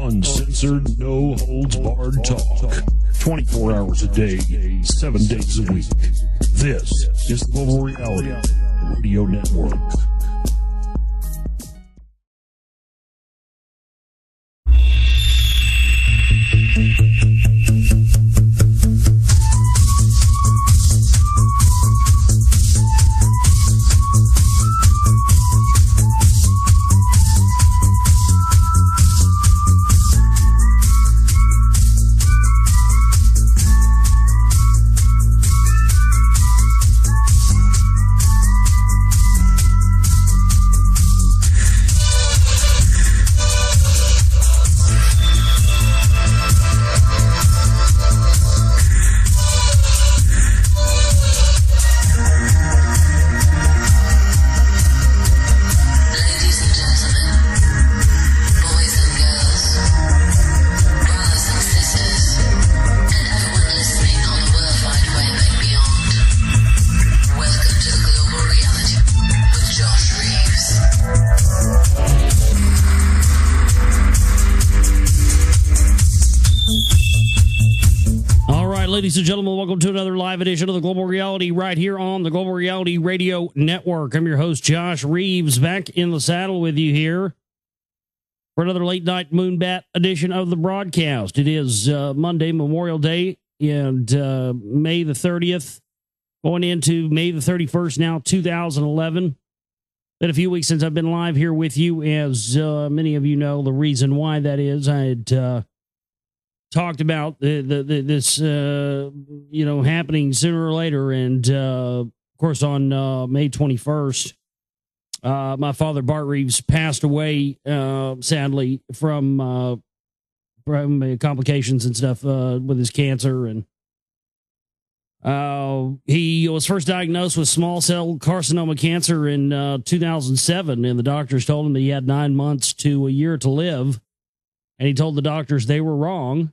Uncensored, no holds barred talk. 24 hours a day, 7 days a week. This is Global Reality Radio Network. Ladies and gentlemen, welcome to another live edition of the Global Reality right here on the Global Reality Radio Network. I'm your host, Josh Reeves, back in the saddle with you here for another late night Moonbat edition of the broadcast. It is Monday, Memorial Day, and May the 30th, going into May the 31st now, 2011. Been a few weeks since I've been live here with you. As many of you know, the reason why that is, I had talked about this happening sooner or later, and of course on May 21st, my father Bart Reeves passed away sadly from complications and stuff with his cancer, and he was first diagnosed with small cell carcinoma cancer in 2007, and the doctors told him that he had 9 months to a year to live, and he told the doctors they were wrong.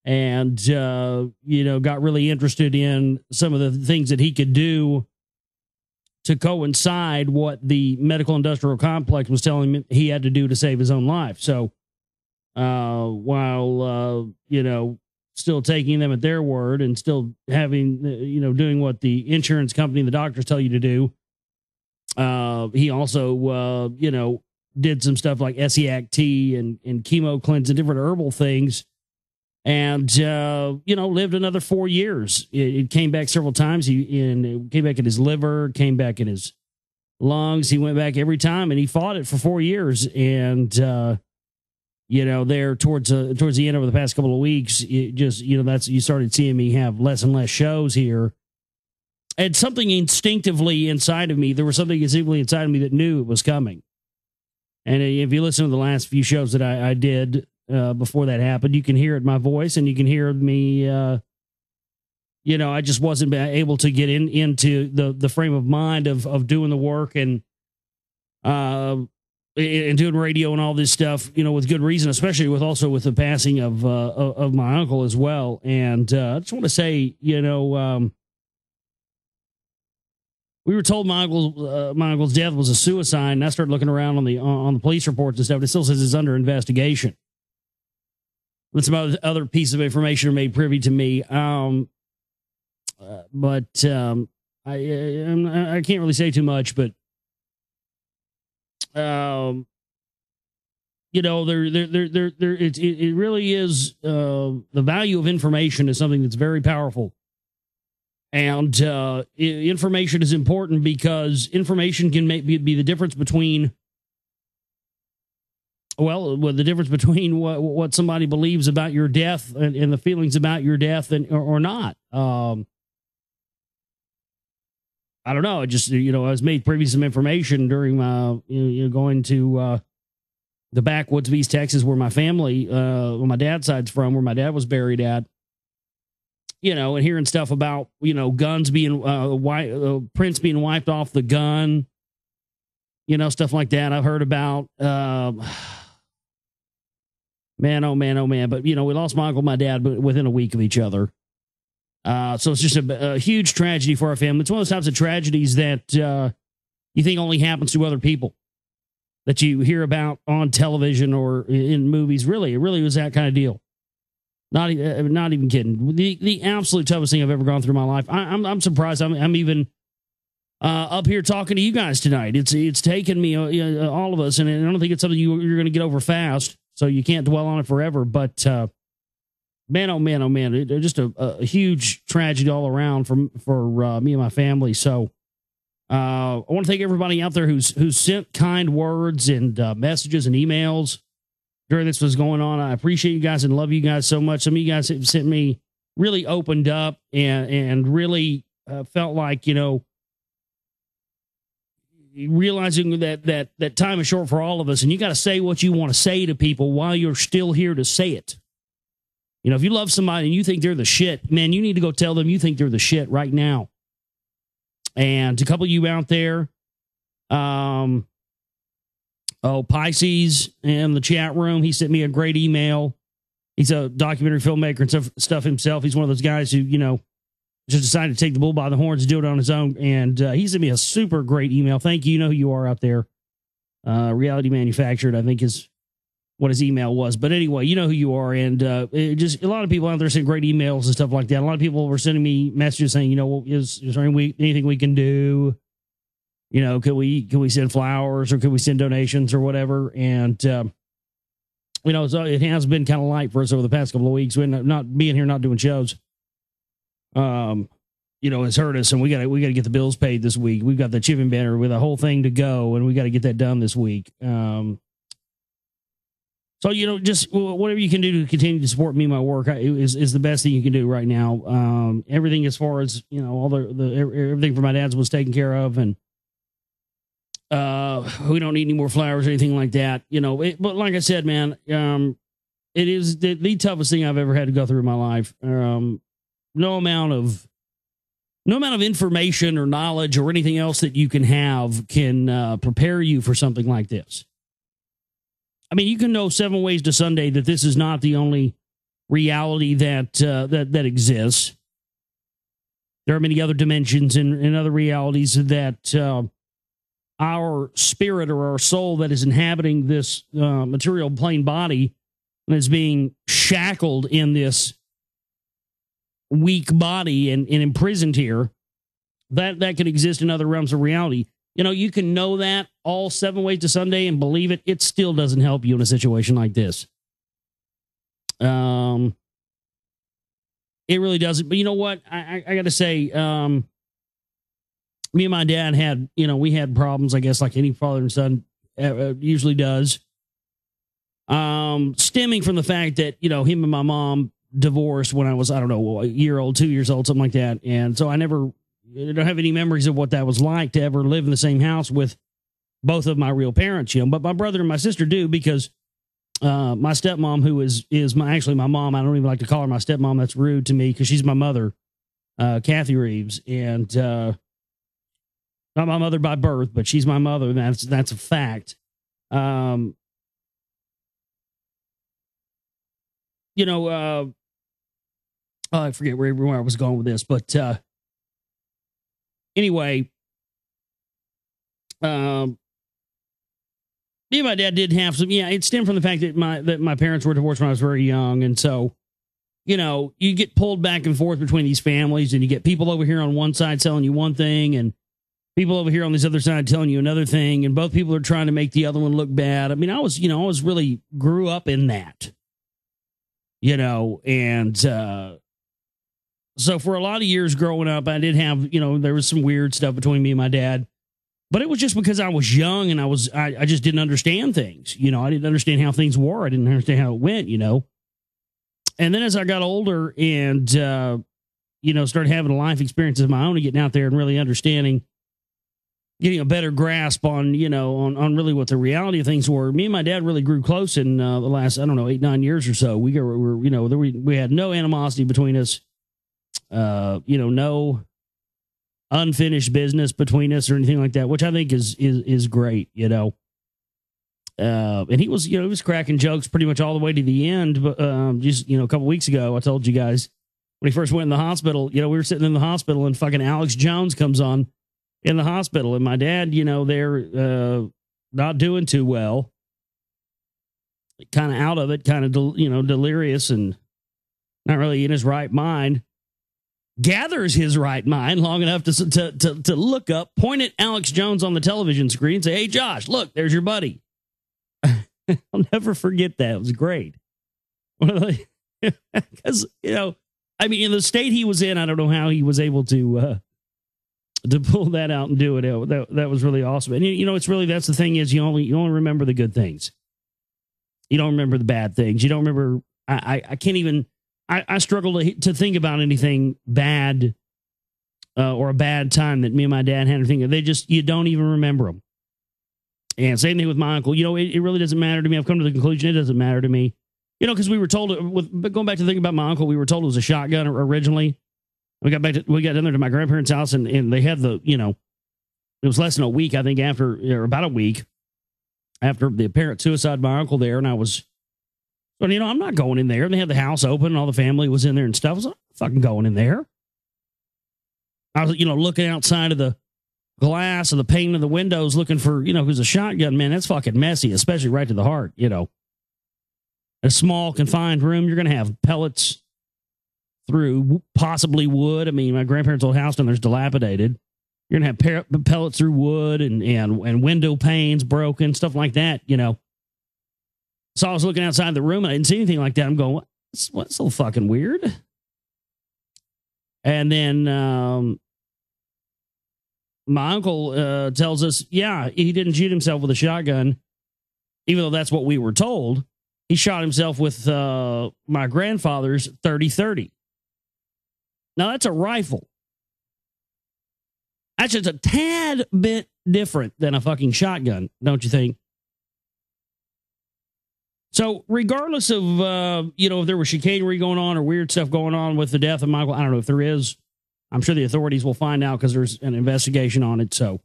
And, got really interested in some of the things that he could do to coincide what the medical industrial complex was telling him he had to do to save his own life. So while, still taking them at their word and still having, doing what the insurance company and the doctors tell you to do, he also, did some stuff like SEAC tea and chemo cleanse and different herbal things. And, lived another 4 years. It came back several times. It came back in his liver, came back in his lungs. He went back every time, and he fought it for 4 years. And, there towards the end over the past couple of weeks, it just, you started seeing me have less and less shows here. And something instinctively inside of me, there was something instinctively inside of me that knew it was coming. And if you listen to the last few shows that I did, before that happened, you can hear it in my voice, and you can hear me, I just wasn't able to get into the frame of mind of doing the work and doing radio and all this stuff, with good reason, especially with the passing of my uncle as well. And I just want to say, we were told my uncle's death was a suicide, and I started looking around on the police reports and stuff. It still says it's under investigation. But some other pieces of information are made privy to me. I can't really say too much, but it really is the value of information is something that's very powerful. And information is important because information can be the difference between the difference between what somebody believes about your death and the feelings about your death or not. I don't know. I just, I was made privy to some information during my, going to the backwoods of East Texas, where my family, where my dad's side's from, where my dad was buried at, and hearing stuff about, guns being, prints being wiped off the gun, stuff like that. I've heard about, man, oh man, oh man. But, we lost my uncle and my dad within a week of each other. So it's just a huge tragedy for our family. It's one of those types of tragedies that you think only happens to other people. that you hear about on television or in movies. Really, it really was that kind of deal. Not even kidding. The absolute toughest thing I've ever gone through in my life. I'm surprised. I'm even up here talking to you guys tonight. It's taken me all of us, and I don't think it's something you're going to get over fast. So you can't dwell on it forever. But man, oh man, oh man, just a huge tragedy all around for me and my family. So I want to thank everybody out there who's sent kind words and messages and emails during this was going on. I appreciate you guys and love you guys so much. Some of you guys have sent me really opened up and really felt like, realizing that time is short for all of us, and you got to say what you want to say to people while you're still here to say it. If you love somebody and you think they're the shit, man, you need to go tell them you think they're the shit right now. And a couple of you out there, Pisces in the chat room, he sent me a great email. He's a documentary filmmaker and stuff himself. He's one of those guys who, just decided to take the bull by the horns and do it on his own. And he sent me a super great email. Thank you. You know who you are out there. Reality Manufactured, I think, is what his email was. But anyway, you know who you are. And just a lot of people out there send great emails and stuff like that. A lot of people were sending me messages saying, is there anything we can do? Could we send flowers, or could we send donations or whatever? And, so it has been kind of light for us over the past couple of weeks. We're not being here, not doing shows. It's hurt us, and we got to get the bills paid this week. We've got the chipping banner with a whole thing to go, and we got to get that done this week. So, just whatever you can do to continue to support me and my work is the best thing you can do right now. Everything as far as, all everything for my dad's was taken care of, and we don't need any more flowers or anything like that, but like I said, man, it is the toughest thing I've ever had to go through in my life. No amount of information or knowledge or anything else that you can have can prepare you for something like this. I mean, you can know 7 ways to Sunday that this is not the only reality that exists. There are many other dimensions and other realities that our spirit or our soul that is inhabiting this material plane body and is being shackled in this weak body and imprisoned here, that could exist in other realms of reality. You can know that all 7 ways to Sunday and believe it. It still doesn't help you in a situation like this. It really doesn't. But you know what? I got to say, me and my dad had, we had problems, I guess, like any father and son usually does. Stemming from the fact that, him and my mom divorced when I was, I don't know, a year old, 2 years old, something like that. And so I don't have any memories of what that was like to ever live in the same house with both of my real parents, but my brother and my sister do, because my stepmom, who is actually my mom, I don't even like to call her my stepmom. That's rude to me, because she's my mother, Kathy Reeves, and not my mother by birth, but she's my mother. That's a fact. I forget where I was going with this, but anyway, me and my dad did have some. Yeah, it stemmed from the fact that my parents were divorced when I was very young, and so you get pulled back and forth between these families, and you get people over here on one side telling you one thing, and people over here on this other side telling you another thing, and both people are trying to make the other one look bad. I mean, I was really grew up in that, and so for a lot of years growing up, I did have, there was some weird stuff between me and my dad, but it was just because I was young and I just didn't understand things. I didn't understand how things were. I didn't understand how it went, And then as I got older and, started having a life experience of my own and getting out there and really understanding, getting a better grasp on, on really what the reality of things were. Me and my dad really grew close in the last, 8-9 years or so. We had no animosity between us. No unfinished business between us or anything like that, which I think is great, and he was cracking jokes pretty much all the way to the end. But just a couple weeks ago, I told you guys when he first went in the hospital, we were sitting in the hospital and fucking Alex Jones comes on in the hospital, and my dad, they're not doing too well, kind of out of it, kind of, delirious and not really in his right mind, gathers his right mind long enough to look up, point at Alex Jones on the television screen and say, "Hey, Josh, look, there's your buddy." I'll never forget that. It was great. Because, I mean, in the state he was in, I don't know how he was able to pull that out and do it. That was really awesome. And, it's really, that's the thing is you only remember the good things. You don't remember the bad things. You don't remember, I can't even, I struggle to think about anything bad or a bad time that me and my dad had. You don't even remember them. And same thing with my uncle. It really doesn't matter to me. I've come to the conclusion it doesn't matter to me. Because we were told, going back to thinking about my uncle, we were told it was a shotgun originally. We got down there to my grandparents' house, and they had it was less than a week, I think, about a week after the apparent suicide of my uncle there. And I was, I'm not going in there. They had the house open, and all the family was in there and stuff. I was not fucking going in there. I was, looking outside of the glass of the pane of the windows looking for, who's a shotgun, man. That's fucking messy, especially right to the heart, A small confined room, you're going to have pellets through possibly wood. I mean, my grandparents' old house down there's dilapidated. You're going to have pellets through wood and window panes broken, stuff like that, So I was looking outside the room and I didn't see anything like that. I'm going, what's so fucking weird? And then my uncle tells us, yeah, he didn't shoot himself with a shotgun, even though that's what we were told. He shot himself with my grandfather's 30-30. Now, that's a rifle. That's just a tad bit different than a fucking shotgun, don't you think? So, regardless of, if there was chicanery going on or weird stuff going on with the death of Michael, I don't know if there is. I'm sure the authorities will find out because there's an investigation on it. So,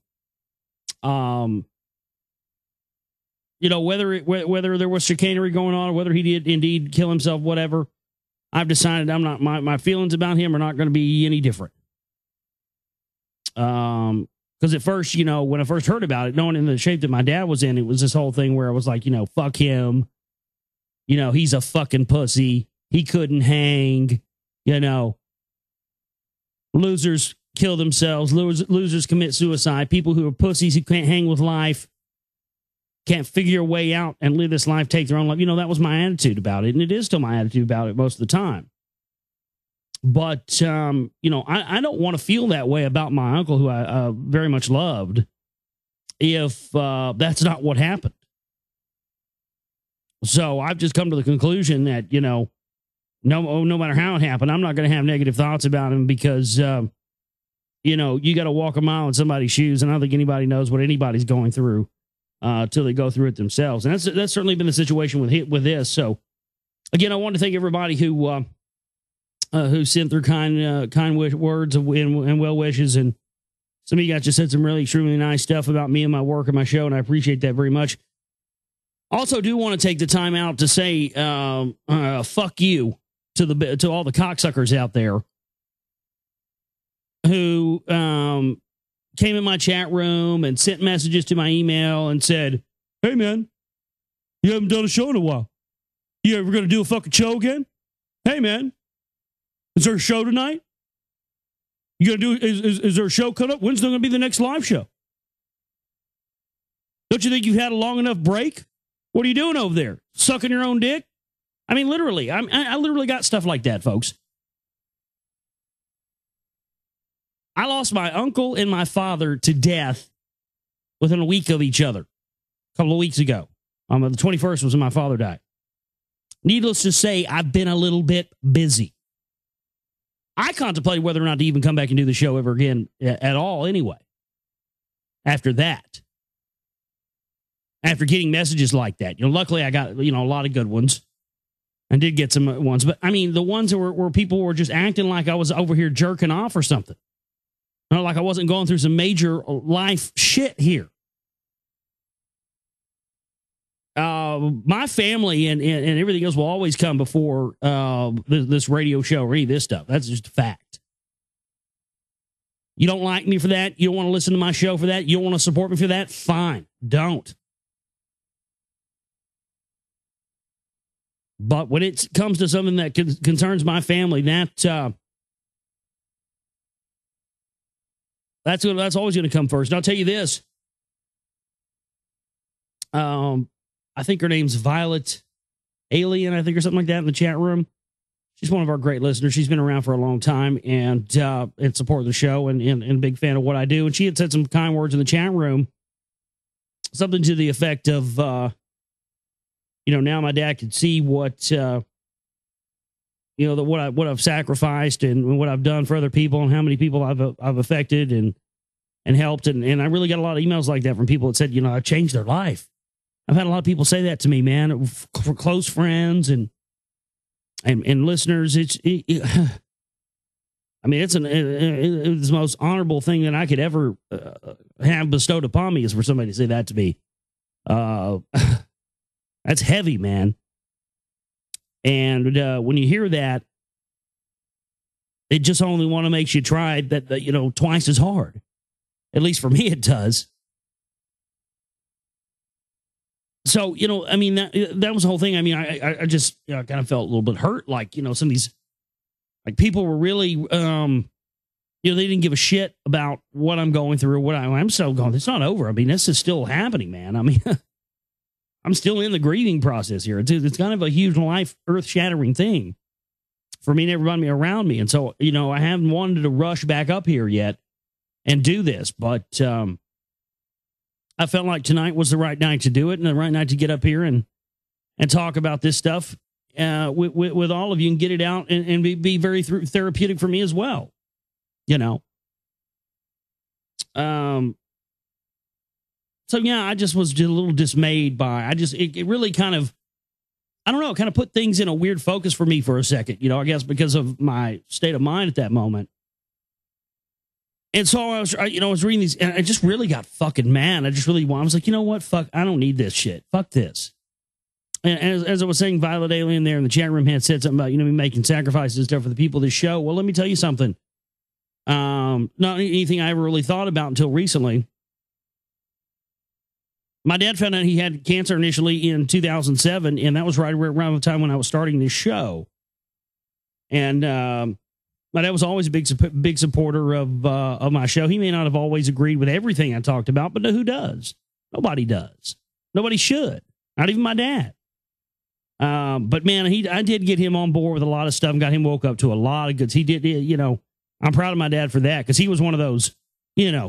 whether there was chicanery going on or whether he did indeed kill himself, whatever, I've decided my feelings about him are not going to be any different. Because at first, when I first heard about it, knowing in the shape that my dad was in, it was this whole thing where I was like, fuck him. He's a fucking pussy. He couldn't hang, losers kill themselves. Losers commit suicide. People who are pussies who can't hang with life, can't figure a way out and live this life, take their own life. That was my attitude about it. And it is still my attitude about it most of the time. But, I don't want to feel that way about my uncle, who I very much loved, if that's not what happened. So I've just come to the conclusion that, no matter how it happened, I'm not going to have negative thoughts about him because, you got to walk a mile in somebody's shoes. And I don't think anybody knows what anybody's going through till they go through it themselves. And that's certainly been the situation with this. So, again, I want to thank everybody who sent their kind words and well wishes. And some of you guys just said some really extremely nice stuff about me and my work and my show, and I appreciate that very much. Also, do want to take the time out to say fuck you to all the cocksuckers out there who came in my chat room and sent messages to my email and said, "Hey man, you haven't done a show in a while. You ever going to do a fucking show again? Hey man, is there a show tonight? You gonna do? Is there a show coming up? When's there going to be the next live show? Don't you think you've had a long enough break? What are you doing over there? Sucking your own dick?" I mean, literally. I literally got stuff like that, folks. I lost my uncle and my father to death within a week of each other. A couple of weeks ago. The 21st was when my father died. Needless to say, I've been a little bit busy. I contemplated whether or not to even come back and do the show ever again at all anyway. After that. After getting messages like that. Luckily I got, a lot of good ones. I did get some ones. But, I mean, the ones where people were just acting like I was over here jerking off or something. Like I wasn't going through some major life shit here. My family and everything else will always come before this radio show or any of this stuff. That's just a fact. You don't like me for that? You don't want to listen to my show for that? You don't want to support me for that? Fine. Don't. But when it comes to something that concerns my family, that's always going to come first. And I'll tell you this. I think her name's Violet Alien, I think, or something like that in the chat room. She's one of our great listeners. She's been around for a long time and support the show and a big fan of what I do. And she had said some kind words in the chat room, something to the effect of, now my dad could see what, what I've sacrificed and what I've done for other people and how many people I've affected and helped. And I really got a lot of emails like that from people that said, I've changed their life. I've had a lot of people say that to me, man, for close friends and listeners. It's the most honorable thing that I could ever have bestowed upon me is for somebody to say that to me. That's heavy, man. And when you hear that, it just only want to makes you try that, twice as hard. At least for me, it does. So, that was the whole thing. I mean, I just kind of felt a little bit hurt. Like, some of these, like, people were really, they didn't give a shit about what I'm going through or what I'm still going. It's not over. I mean, this is still happening, man. I mean, I'm still in the grieving process here. It's kind of a huge life, earth-shattering thing for me and everybody around me. And so, I haven't wanted to rush back up here yet and do this, but I felt like tonight was the right night to do it and the right night to get up here and talk about this stuff with all of you and get it out and be very therapeutic for me as well. So yeah, I just was just a little dismayed by, it really kind of, I don't know, kind of put things in a weird focus for me for a second, I guess because of my state of mind at that moment. And so I was reading these and I just really got fucking mad. I was like, you know what? Fuck, I don't need this shit. Fuck this. And as I was saying, Violet Alien there in the chat room had said something about, me making sacrifices and stuff for the people of this show. Well, let me tell you something. Not anything I ever really thought about until recently. My dad found out he had cancer initially in 2007, and that was right around the time when I was starting this show. And my dad was always a big supporter of my show. He may not have always agreed with everything I talked about, but who does? Nobody does. Nobody should. Not even my dad. But man, I did get him on board with a lot of stuff and got him woke up to a lot of goods. He did, I'm proud of my dad for that because he was one of those,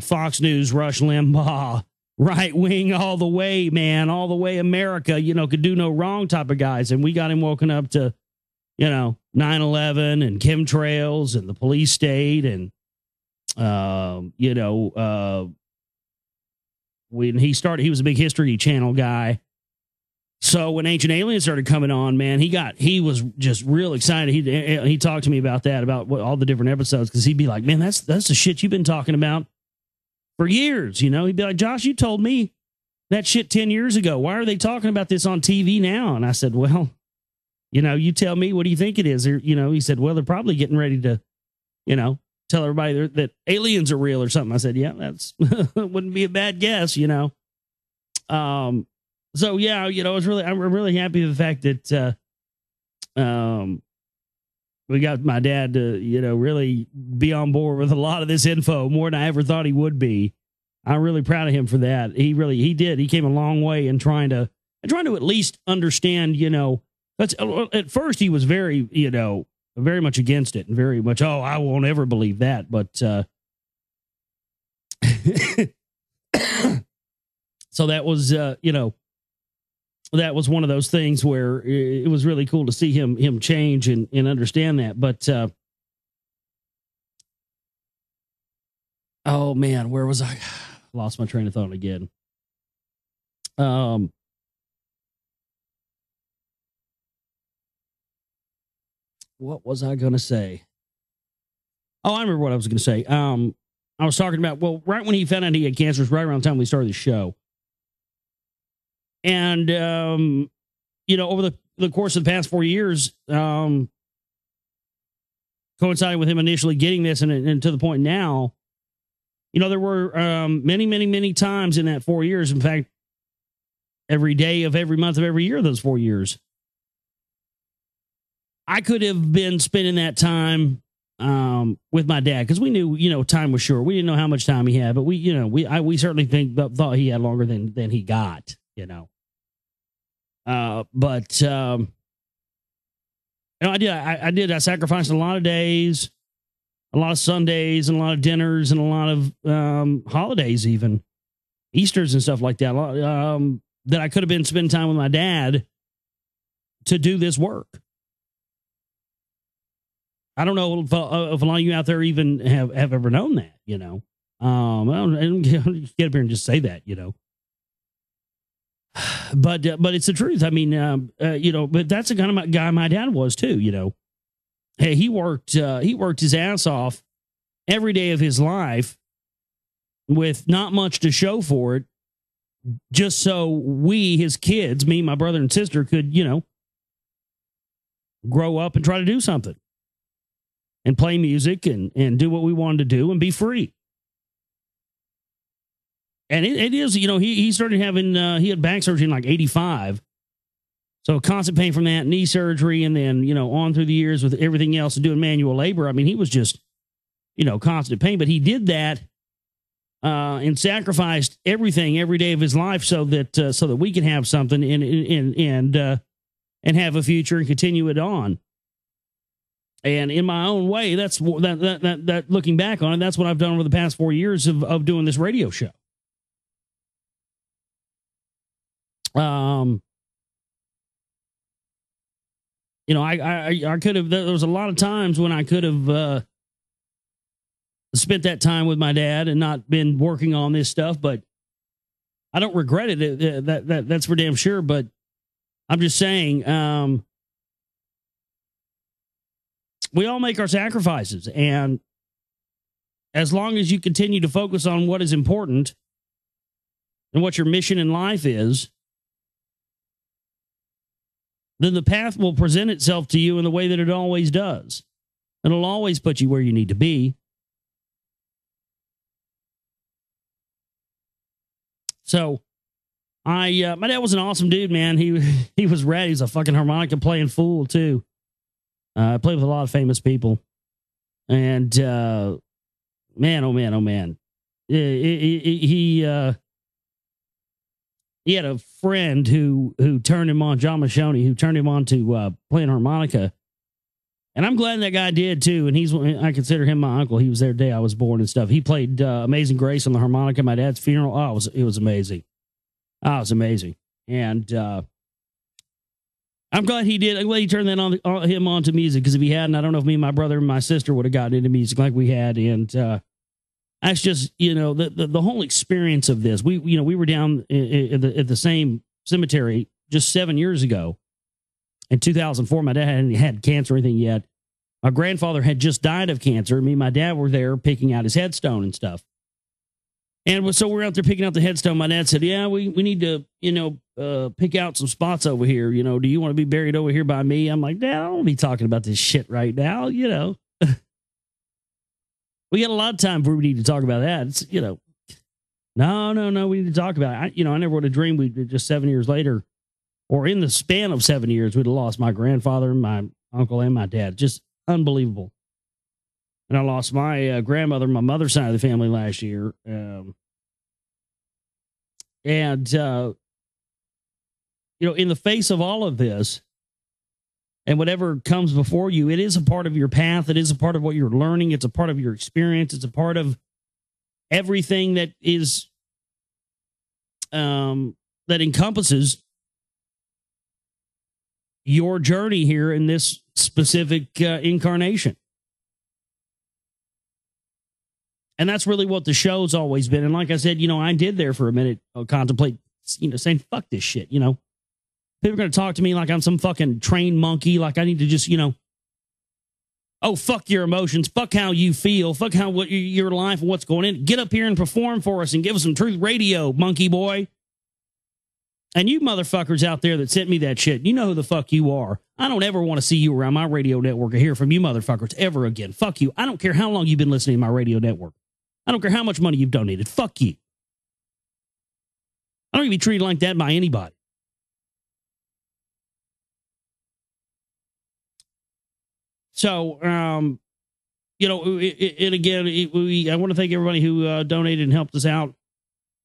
Fox News, Rush Limbaugh, right wing all the way, man, all the way America, could do no wrong type of guys. And we got him woken up to, 9/11 and chemtrails and the police state. And, when he started, he was a big History Channel guy. So when Ancient Aliens started coming on, man, he was just real excited. He talked to me about that, about all the different episodes. Cause he'd be like, man, that's the shit you've been talking about for years. He'd be like, Josh, you told me that shit 10 years ago. Why are they talking about this on TV now? And I said, well, you tell me, what do you think it is? Or, he said, well, they're probably getting ready to, tell everybody that aliens are real or something. I said, yeah, that's wouldn't be a bad guess, So yeah, I'm really happy with the fact that, we got my dad to, really be on board with a lot of this info more than I ever thought he would be. I'm really proud of him for that. He did. He came a long way in trying to at least understand, that's at first he was very, very much against it and very much, oh, I won't ever believe that. But, so that was, that was one of those things where it was really cool to see him change and understand that. But, oh man, where was I? Lost my train of thought again. What was I going to say? Oh, I remember what I was going to say. I was talking about, well, right when he found out he had cancer, right around the time we started the show. And, over the course of the past 4 years, coinciding with him initially getting this and to the point now, there were many, many, many times in that 4 years. In fact, every day of every month of every year of those 4 years, I could have been spending that time with my dad, because we knew, time was short. We didn't know how much time he had, but we certainly thought he had longer than he got, I sacrificed a lot of days, a lot of Sundays, and a lot of dinners, and a lot of holidays, even Easters and stuff like that, that I could have been spending time with my dad to do this work. I don't know if a lot of you out there even have ever known that, I don't get up here and just say that, but it's the truth. I mean, but that's the kind of guy my dad was too, Hey, he worked his ass off every day of his life with not much to show for it, just so we, his kids, me, my brother and sister, could, grow up and try to do something and play music and do what we wanted to do and be free. And it is, he started having, he had back surgery in like 85. So constant pain from that, knee surgery, and then, on through the years with everything else and doing manual labor. I mean, he was just, constant pain, but he did that and sacrificed everything every day of his life so that we can have something and have a future and continue it on. And in my own way, that's that looking back on it, that's what I've done over the past 4 years of doing this radio show. I could have, there was a lot of times when I could have spent that time with my dad and not been working on this stuff, but I don't regret it. That's for damn sure. But I'm just saying, we all make our sacrifices, and as long as you continue to focus on what is important and what your mission in life is, then the path will present itself to you in the way that it always does. It'll always put you where you need to be. So, my dad was an awesome dude, man. He was rad. He was a fucking harmonica playing fool too. I played with a lot of famous people, and man, oh man, oh man, he had a friend who turned him on, John Mashoni, who turned him on to playing harmonica. And I'm glad that guy did too. And I consider him my uncle. He was there the day I was born and stuff. He played Amazing Grace on the harmonica at my dad's funeral. Oh, it was amazing. Oh, it was amazing. And I'm glad he did. I'm glad he turned him on to music, because if he hadn't, I don't know if me and my brother and my sister would have gotten into music like we had. And that's just, the whole experience of this. We were down at the same cemetery just 7 years ago. In 2004, my dad hadn't had cancer or anything yet. My grandfather had just died of cancer. Me and my dad were there picking out his headstone and stuff. And so we're out there picking out the headstone. My dad said, yeah, we need to, pick out some spots over here. Do you want to be buried over here by me? I'm like, Dad, I don't want to be talking about this shit right now. We got a lot of time before we need to talk about that. It's, no, we need to talk about it. I never would have dreamed we'd just 7 years later, or in the span of 7 years, we'd have lost my grandfather, my uncle, and my dad. Just unbelievable. And I lost my grandmother, my mother's side of the family last year. In the face of all of this and whatever comes before you, it is a part of your path. It is a part of what you're learning. It's a part of your experience. It's a part of everything that is, that encompasses your journey here in this specific incarnation. And that's really what the show's always been. And like I said, I did there for a minute contemplate, saying, fuck this shit, People are going to talk to me like I'm some fucking trained monkey, like I need to just, oh, fuck your emotions, fuck how you feel, fuck what your life and what's going in. Get up here and perform for us and give us some truth radio, monkey boy. And you motherfuckers out there that sent me that shit, you know who the fuck you are. I don't ever want to see you around my radio network or hear from you motherfuckers ever again. Fuck you. I don't care how long you've been listening to my radio network. I don't care how much money you've donated. Fuck you. I don't even be treated like that by anybody. So, you know, and again, I want to thank everybody who donated and helped us out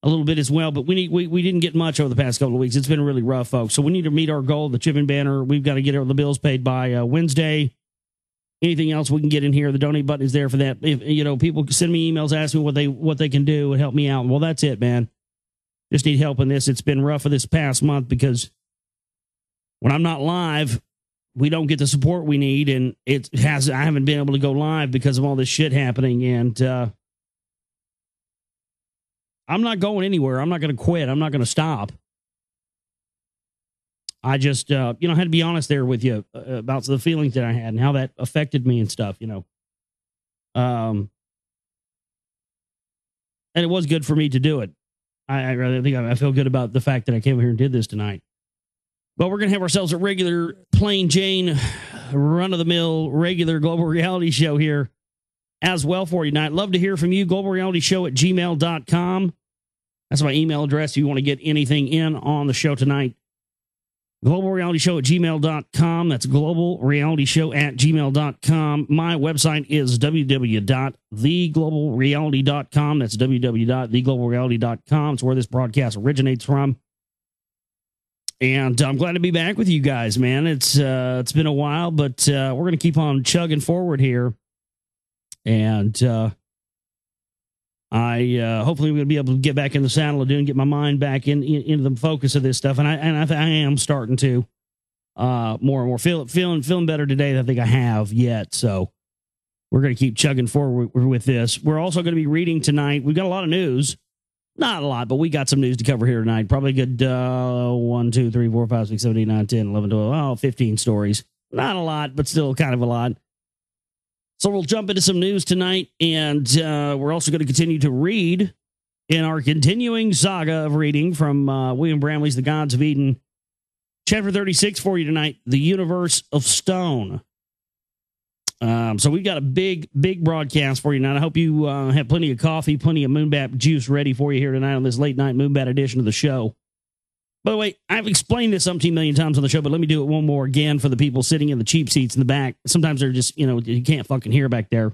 a little bit as well. But we didn't get much over the past couple of weeks. It's been really rough, folks. So we need to meet our goal, the chipping banner. We've got to get the bills paid by Wednesday. Anything else we can get in here, the donate button is there for that. If, you know, people send me emails, ask me what they can do and help me out. Well, that's it, man. Just need help in this. It's been rough for this past month because when I'm not live, we don't get the support we need, and I haven't been able to go live because of all this shit happening. And I'm not going anywhere. I'm not going to quit. I'm not going to stop. I just, I had to be honest there with you about the feelings that I had and how that affected me and stuff, And it was good for me to do it. I really think I feel good about the fact that I came here and did this tonight. But we're going to have ourselves a regular, plain Jane, run-of-the-mill, regular global reality show here as well for you tonight. Love to hear from you. globalrealityshow@gmail.com. That's my email address if you want to get anything in on the show tonight. globalrealityshow@gmail.com. That's globalrealityshow@gmail.com. My website is www.theglobalreality.com. That's www.theglobalreality.com. It's where this broadcast originates from. And I'm glad to be back with you guys, man. It's been a while, but we're going to keep on chugging forward here. And hopefully we're going to be able to get back in the saddle of doing, get my mind back into the focus of this stuff. And I am starting to more and more feeling better today than I think I have yet. So we're going to keep chugging forward with this. We're also going to be reading tonight. We've got a lot of news. Not a lot, but we got some news to cover here tonight. Probably a good 1, 2, 3, 4, 5, 6, 7, 8, 9, 10, 11, 12, 15 stories. Not a lot, but still kind of a lot. So we'll jump into some news tonight, and we're also going to continue to read in our continuing saga of reading from William Bramley's The Gods of Eden, Chapter 36 for you tonight, The Universe of Stone. So we've got a big broadcast for you tonight. I hope you have plenty of coffee, plenty of Moonbat juice ready for you here tonight on this late night Moonbat edition of the show. By the way, I've explained this umpteen million times on the show, but let me do it one more again for the people sitting in the cheap seats in the back. Sometimes they're just, you can't fucking hear back there.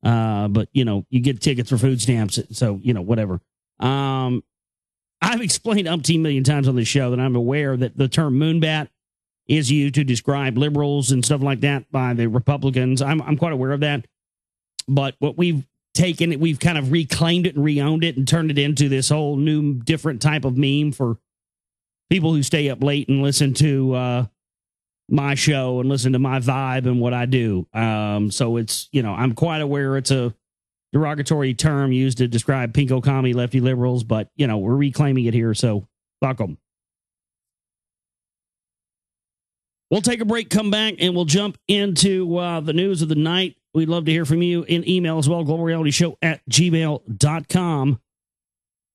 But, you get tickets for food stamps. So, whatever. I've explained umpteen million times on this show that I'm aware that the term Moonbat is used to describe liberals and stuff like that by the Republicans. I'm quite aware of that. But what we've taken, we've kind of reclaimed it and re-owned it and turned it into this whole new, different type of meme for people who stay up late and listen to my show and listen to my vibe and what I do. So it's, I'm quite aware it's a derogatory term used to describe pinko commie lefty liberals, but, we're reclaiming it here. So fuck them. We'll take a break, come back, and we'll jump into the news of the night. We'd love to hear from you in email as well, globalrealityshow@gmail.com.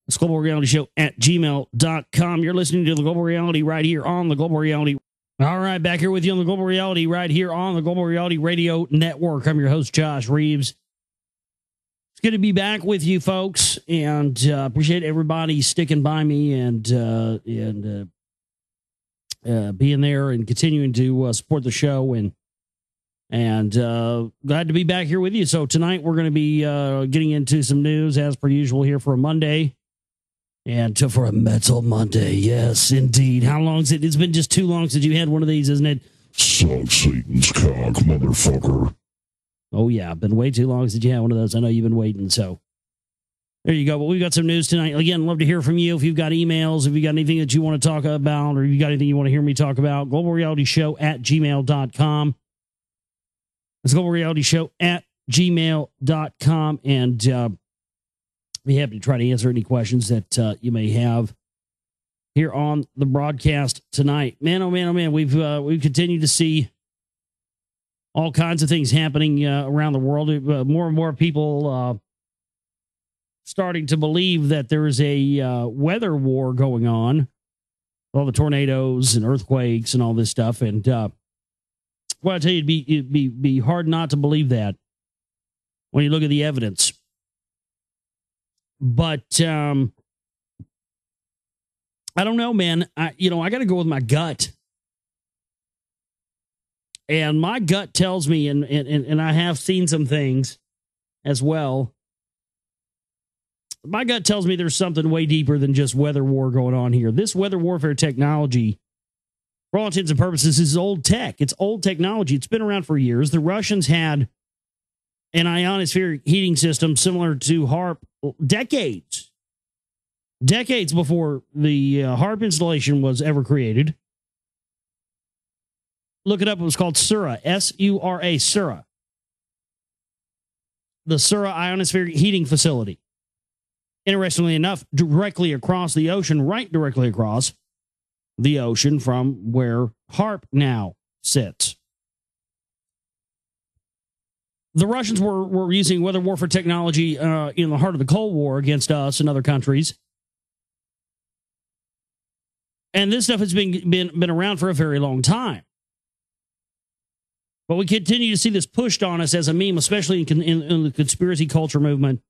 It's globalrealityshow@gmail.com. You're listening to The Global Reality right here on The Global Reality. All right, back here with you on The Global Reality right here on The Global Reality Radio Network. I'm your host, Josh Reeves. It's good to be back with you, folks, and appreciate everybody sticking by me and being there and continuing to support the show and glad to be back here with you. So tonight we're going to be getting into some news as per usual here for a Monday and for a Metal Monday. Yes, indeed. How long is it? It's been just too long since you had one of these, isn't it? Suck Satan's cock, motherfucker. Oh yeah, been way too long since you had one of those. I know you've been waiting. So there you go. But we've got some news tonight. Again, love to hear from you. If you've got emails, if you got anything that you want to talk about, or you got anything you want to hear me talk about, globalrealityshow@gmail.com. It's globalrealityshow@gmail.com. And be happy to try to answer any questions that you may have here on the broadcast tonight. Man, oh man, oh man. We've continued to see all kinds of things happening around the world. More and more people starting to believe that there is a weather war going on, all the tornadoes and earthquakes and all this stuff. And well, I tell you, it'd be hard not to believe that when you look at the evidence. But I don't know, man. I got to go with my gut. And my gut tells me, and I have seen some things as well. My gut tells me there's something way deeper than just weather war going on here. This weather warfare technology, for all intents and purposes, is old tech. It's old technology. It's been around for years. The Russians had an ionospheric heating system similar to HARP decades before the HARP installation was ever created. Look it up. It was called Sura, S-U-R-A, Sura. The Sura ionospheric heating facility. Interestingly enough, directly across the ocean, right directly across the ocean from where HARP now sits. The Russians were using weather warfare technology in the heart of the Cold War against us and other countries. And this stuff has been around for a very long time. But we continue to see this pushed on us as a meme, especially in the conspiracy culture movement.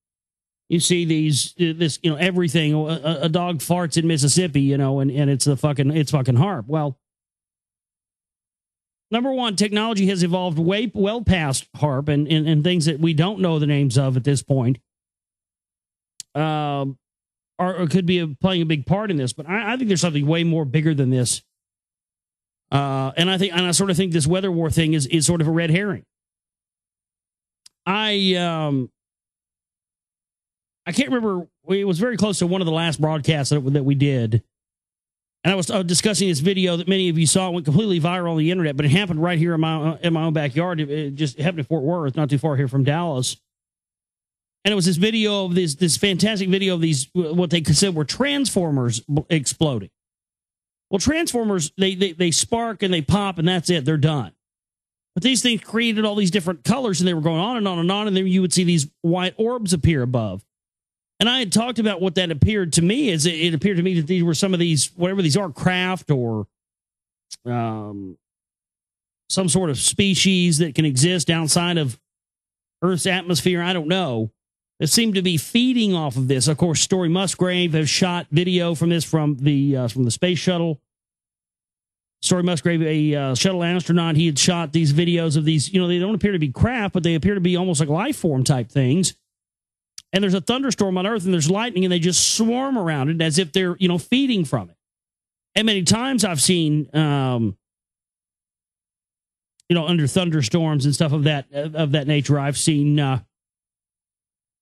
You see this, everything. A dog farts in Mississippi, and it's fucking HARP. Well, number one, technology has evolved well past HARP and things that we don't know the names of at this point. Or could be playing a big part in this, but I think there's something way more bigger than this. And I sort of think this weather war thing is sort of a red herring. I can't remember. It was very close to one of the last broadcasts that we did. And I was discussing this video that many of you saw. It went completely viral on the internet, but it happened right here in my own backyard. It just happened in Fort Worth, not too far here from Dallas. And it was this video of this fantastic video of these, what they said were transformers exploding. Well, transformers, they spark and they pop and that's it. They're done. But these things created all these different colors and they were going on and on and on. And then you would see these white orbs appear above. And I had talked about what that appeared to me as it appeared to me that these were some of these, whatever these are, craft or some sort of species that can exist outside of Earth's atmosphere. I don't know. That seemed to be feeding off of this. Of course, Story Musgrave has shot video from this from the space shuttle. Story Musgrave, a shuttle astronaut, he had shot these videos of these. They don't appear to be craft, but they appear to be almost like life form type things. And there's a thunderstorm on Earth and there's lightning and they just swarm around it as if they're, feeding from it. And many times I've seen, under thunderstorms and stuff of that nature, I've seen,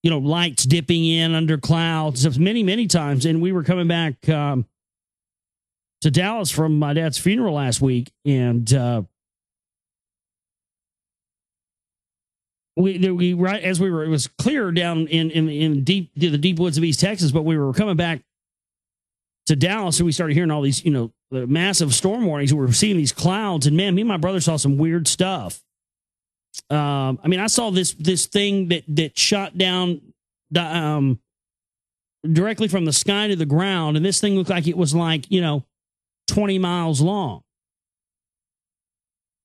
lights dipping in under clouds many, many times. And we were coming back to Dallas from my dad's funeral last week. And we right as we were, it was clear down in the deep woods of East Texas, but we were coming back to Dallas, and we started hearing all these, the massive storm warnings. We were seeing these clouds, and man, me and my brother saw some weird stuff. I saw this thing that shot down directly from the sky to the ground, and this thing looked like it was 20 miles long.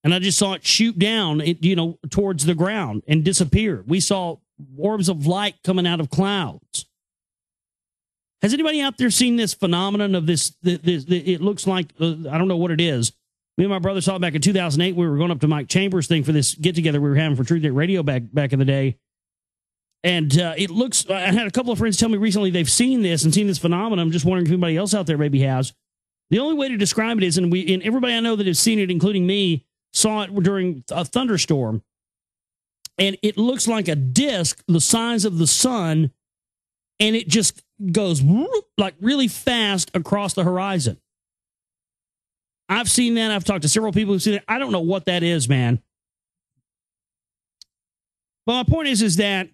And I just saw it shoot down, towards the ground and disappear. We saw orbs of light coming out of clouds. Has anybody out there seen this phenomenon of this it looks like, I don't know what it is. Me and my brother saw it back in 2008. We were going up to Mike Chambers' thing for this get-together we were having for Truth Day Radio back in the day. And it looks, I had a couple of friends tell me recently they've seen this phenomenon. I'm just wondering if anybody else out there maybe has. The only way to describe it is, and everybody I know that has seen it, including me, saw it during a thunderstorm, and it looks like a disc the size of the sun, and it just goes whoop, like really fast across the horizon. I've seen that. I've talked to several people who've seen it. I don't know what that is, man. But my point is that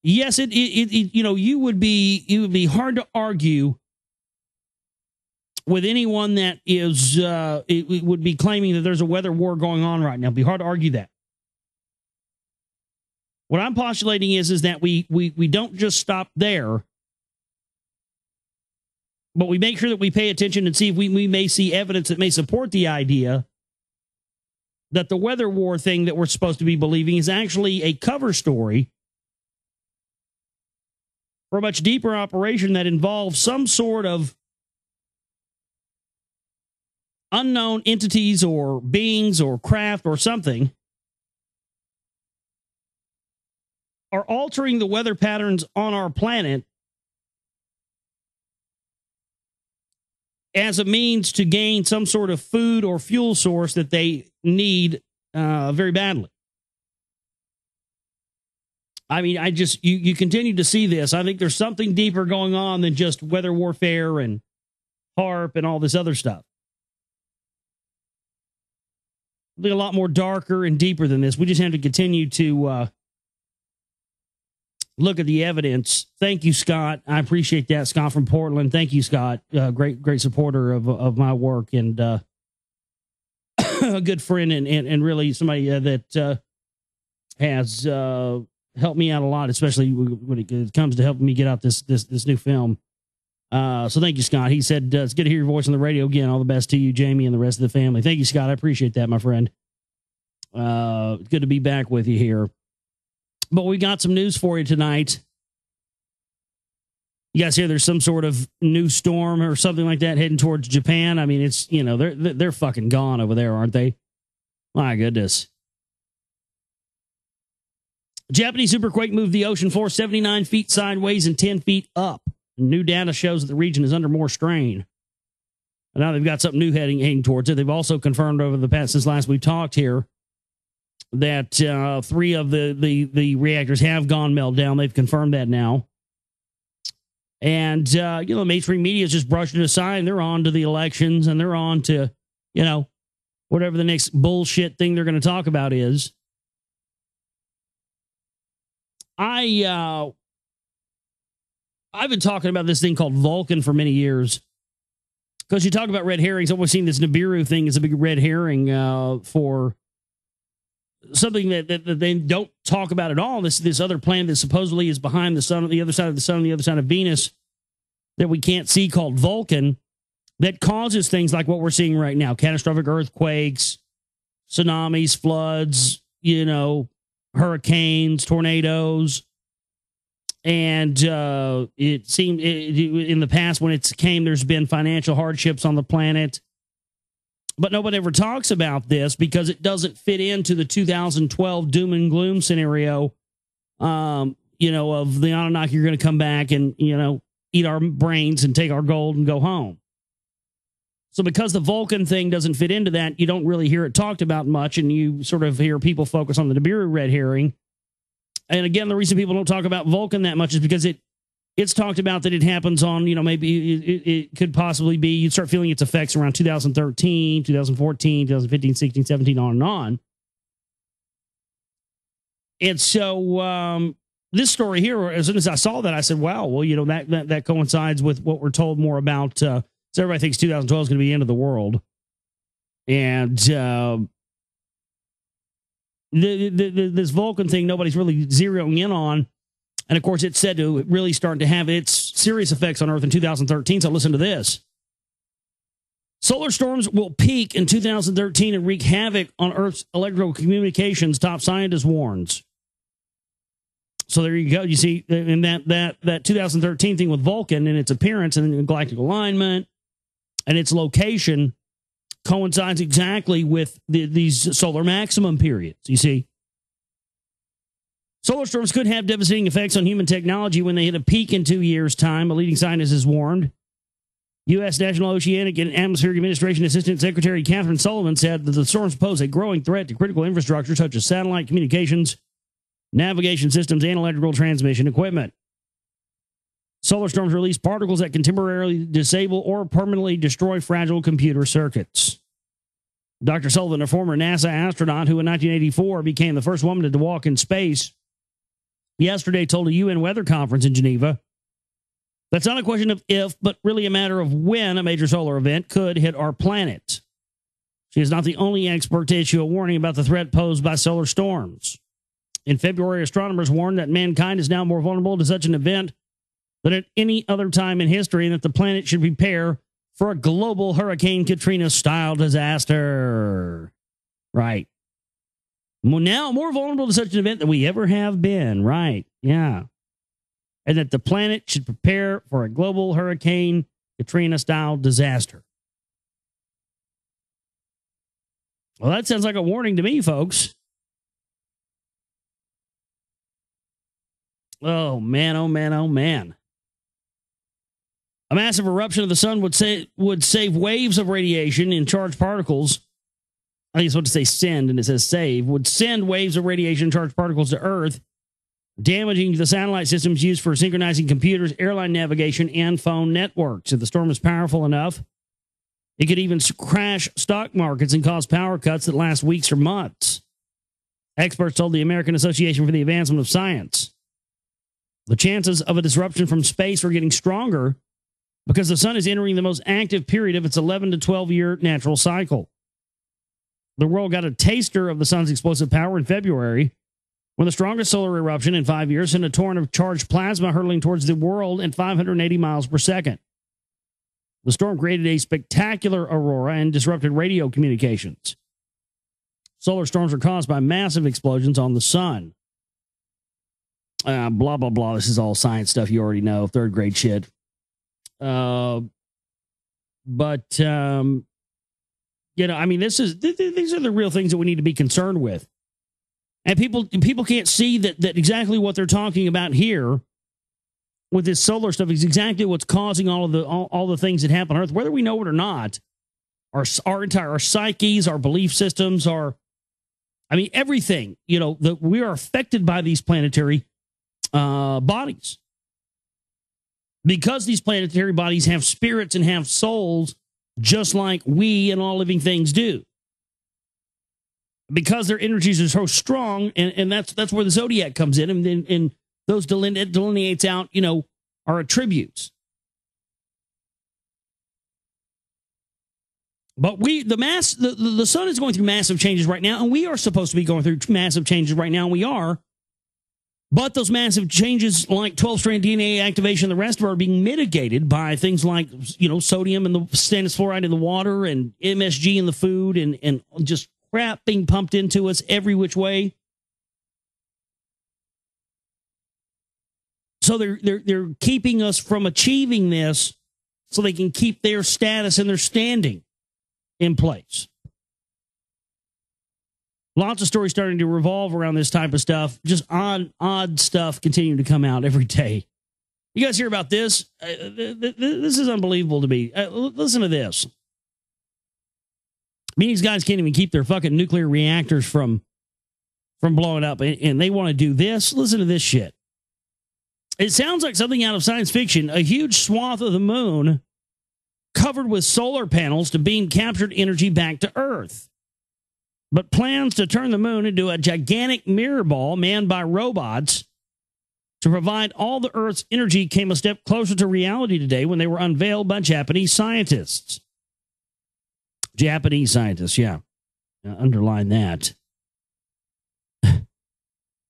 yes, it would be hard to argue with anyone that is, it would be claiming that there's a weather war going on right now. It'd be hard to argue that. What I'm postulating is that we don't just stop there, but we make sure that we pay attention and see if we may see evidence that may support the idea that the weather war thing that we're supposed to be believing is actually a cover story for a much deeper operation that involves some sort of unknown entities or beings or craft or something are altering the weather patterns on our planet as a means to gain some sort of food or fuel source that they need very badly. I mean, you continue to see this. I think there's something deeper going on than just weather warfare and HARP and all this other stuff. Be a lot more darker and deeper than this. We just have to continue to look at the evidence. Thank you, Scott. I appreciate that, Scott from Portland. Thank you, Scott. Great supporter of my work and a good friend and really somebody that has helped me out a lot, especially when it comes to helping me get out this new film. So thank you, Scott. He said, it's good to hear your voice on the radio again. All the best to you, Jamie, and the rest of the family. Thank you, Scott. I appreciate that, my friend. Good to be back with you here. But we got some news for you tonight. You guys hear there's some sort of new storm or something like that heading towards Japan? I mean, it's, they're fucking gone over there, aren't they? My goodness. Japanese superquake moved the ocean floor 79 feet sideways and 10 feet up. New data shows that the region is under more strain. And now they've got something new heading towards it. They've also confirmed over the past, since last we talked here, that 3 of the reactors have gone meltdown. They've confirmed that now. And, mainstream media is just brushing it aside. They're on to the elections and they're on to, whatever the next bullshit thing they're going to talk about is. I've been talking about this thing called Vulcan for many years because you talk about red herrings. I've always seen this Nibiru thing as a big red herring for something that they don't talk about at all. This other planet that supposedly is behind the sun, on the other side of the sun, on the other side of Venus, that we can't see, called Vulcan, that causes things like what we're seeing right now: catastrophic earthquakes, tsunamis, floods, hurricanes, tornadoes. And it seemed in the past when it came, there's been financial hardships on the planet. But nobody ever talks about this because it doesn't fit into the 2012 doom and gloom scenario, of the Anunnaki are going to come back and, eat our brains and take our gold and go home. So because the Vulcan thing doesn't fit into that, you don't really hear it talked about much, and you sort of hear people focus on the Nibiru red herring. And again, the reason people don't talk about Vulcan that much is because it's talked about that it happens on, maybe it could possibly be, you start feeling its effects around 2013, 2014, 2015, 16, 17, on and on. And so this story here, as soon as I saw that, I said, wow, well, that coincides with what we're told more about. So everybody thinks 2012 is going to be the end of the world. And this Vulcan thing, nobody's really zeroing in on. And, of course, it's said to really start to have its serious effects on Earth in 2013. So listen to this. Solar storms will peak in 2013 and wreak havoc on Earth's electrical communications, top scientist warns. So there you go. You see, in that 2013 thing with Vulcan and its appearance and galactic alignment and its location coincides exactly with these solar maximum periods, you see. Solar storms could have devastating effects on human technology when they hit a peak in 2 years' time, a leading scientist has warned. U.S. National Oceanic and Atmospheric Administration Assistant Secretary Catherine Sullivan said that the storms pose a growing threat to critical infrastructure such as satellite communications, navigation systems, and electrical transmission equipment. Solar storms release particles that can temporarily disable or permanently destroy fragile computer circuits. Dr. Sullivan, a former NASA astronaut who in 1984 became the first woman to walk in space, yesterday told a UN weather conference in Geneva that's not a question of if, but really a matter of when a major solar event could hit our planet. She is not the only expert to issue a warning about the threat posed by solar storms. In February, astronomers warned that mankind is now more vulnerable to such an event than at any other time in history, and that the planet should prepare for a global Hurricane Katrina-style disaster. Right. Now more vulnerable to such an event than we ever have been. Right. Yeah. And that the planet should prepare for a global Hurricane Katrina-style disaster. Well, that sounds like a warning to me, folks. Oh, man, oh, man, oh, man. A massive eruption of the sun would save waves of radiation in charged particles. I think it's supposed to say send, and it says save. Would send waves of radiation charged particles to Earth, damaging the satellite systems used for synchronizing computers, airline navigation, and phone networks. If the storm is powerful enough, it could even crash stock markets and cause power cuts that last weeks or months. Experts told the American Association for the Advancement of Science the chances of a disruption from space are getting stronger because the sun is entering the most active period of its 11 to 12-year natural cycle. The world got a taster of the sun's explosive power in February when the strongest solar eruption in 5 years sent a torrent of charged plasma hurtling towards the world at 580 miles per second. The storm created a spectacular aurora and disrupted radio communications. Solar storms are caused by massive explosions on the sun. Blah, blah, blah. This is all science stuff you already know, third grade shit. These are the real things that we need to be concerned with. And people can't see that exactly what they're talking about here with this solar stuff is exactly what's causing all the things that happen on Earth, whether we know it or not. Our psyches, our belief systems, everything. We are affected by these planetary bodies because these planetary bodies have spirits and have souls, just like we and all living things do. Because their energies are so strong, and that's where the zodiac comes in, and those delineates out, our attributes. But the sun is going through massive changes right now, and we are supposed to be going through massive changes right now, and we are. But those massive changes, like 12-strand DNA activation, the rest of it, are being mitigated by things like, sodium and the stannous fluoride in the water and MSG in the food and just crap being pumped into us every which way. So they're keeping us from achieving this so they can keep their status and their standing in place. Lots of stories starting to revolve around this type of stuff. Just odd stuff continuing to come out every day. You guys hear about this? This is unbelievable to me. Listen to this. These guys can't even keep their fucking nuclear reactors from blowing up, and they want to do this. Listen to this shit. It sounds like something out of science fiction. A huge swath of the moon covered with solar panels to beam captured energy back to Earth. But plans to turn the moon into a gigantic mirror ball manned by robots to provide all the Earth's energy came a step closer to reality today when they were unveiled by Japanese scientists. Japanese scientists, yeah. Underline that.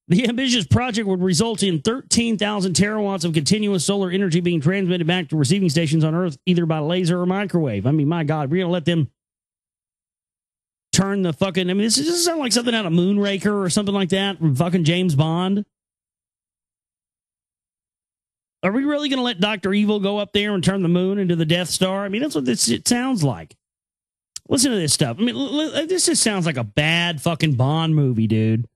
The ambitious project would result in 13,000 terawatts of continuous solar energy being transmitted back to receiving stations on Earth, either by laser or microwave. I mean, my God, we're going to let them turn the fucking... this doesn't sound like something out of Moonraker or something like that from fucking James Bond. Are we really going to let Dr. Evil go up there and turn the moon into the Death Star? That's what it sounds like. Listen to this stuff. This just sounds like a bad fucking Bond movie, dude.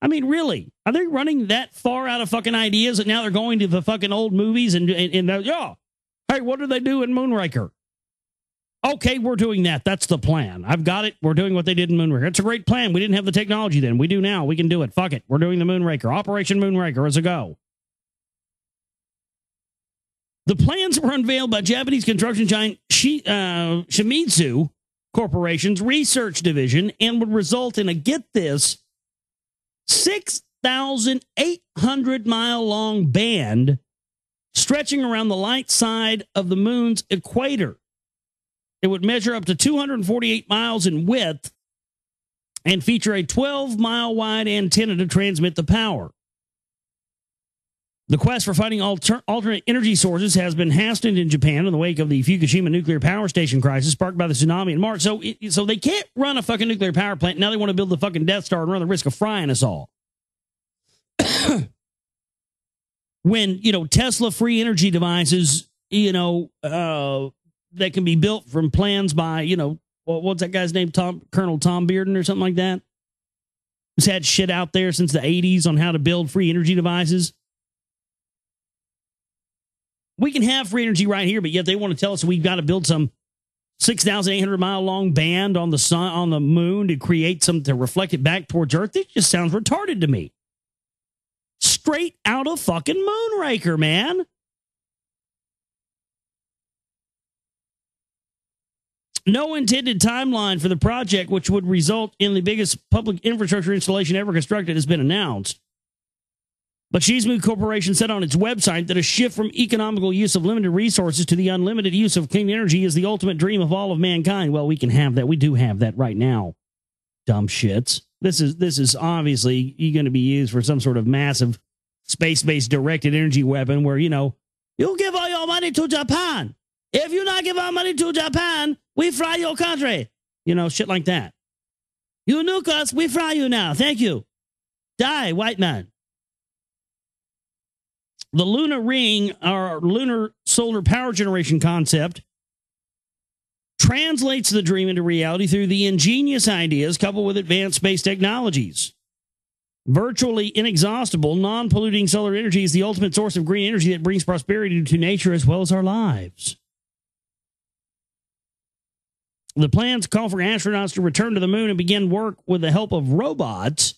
Really? Are they running that far out of fucking ideas that now they're going to the fucking old movies and yeah, hey, what did they do in Moonraker? Okay, we're doing that. That's the plan. I've got it. We're doing what they did in Moonraker. It's a great plan. We didn't have the technology then. We do now. We can do it. Fuck it. We're doing the Moonraker. Operation Moonraker is a go. The plans were unveiled by Japanese construction giant Shimizu Corporation's research division and would result in get this, 6,800-mile-long band stretching around the light side of the moon's equator. It would measure up to 248 miles in width and feature a 12-mile-wide antenna to transmit the power. The quest for finding alternate energy sources has been hastened in Japan in the wake of the Fukushima nuclear power station crisis sparked by the tsunami in March. So they can't run a fucking nuclear power plant. Now they want to build the fucking Death Star and run the risk of frying us all. When, Tesla free energy devices, that can be built from plans by, what's that guy's name? Colonel Tom Bearden or something like that. Who's had shit out there since the 80s on how to build free energy devices. We can have free energy right here, but yet they want to tell us we've got to build some 6,800 mile long band on the sun, on the moon to create some, to reflect it back towards Earth. It just sounds retarded to me. Straight out of fucking Moonraker, man. No intended timeline for the project, which would result in the biggest public infrastructure installation ever constructed, has been announced. But Shizmu Corporation said on its website that a shift from economical use of limited resources to the unlimited use of clean energy is the ultimate dream of all of mankind. Well, we can have that. We do have that right now. Dumb shits. This is obviously going to be used for some sort of massive space-based directed energy weapon where, you give all your money to Japan. If you not give our money to Japan, we fry your country. Shit like that. You nuke us, we fry you now. Thank you. Die, white man. The Luna Ring, our lunar solar power generation concept, translates the dream into reality through the ingenious ideas coupled with advanced space technologies. Virtually inexhaustible, non-polluting solar energy is the ultimate source of green energy that brings prosperity to nature as well as our lives. The plans call for astronauts to return to the moon and begin work with the help of robots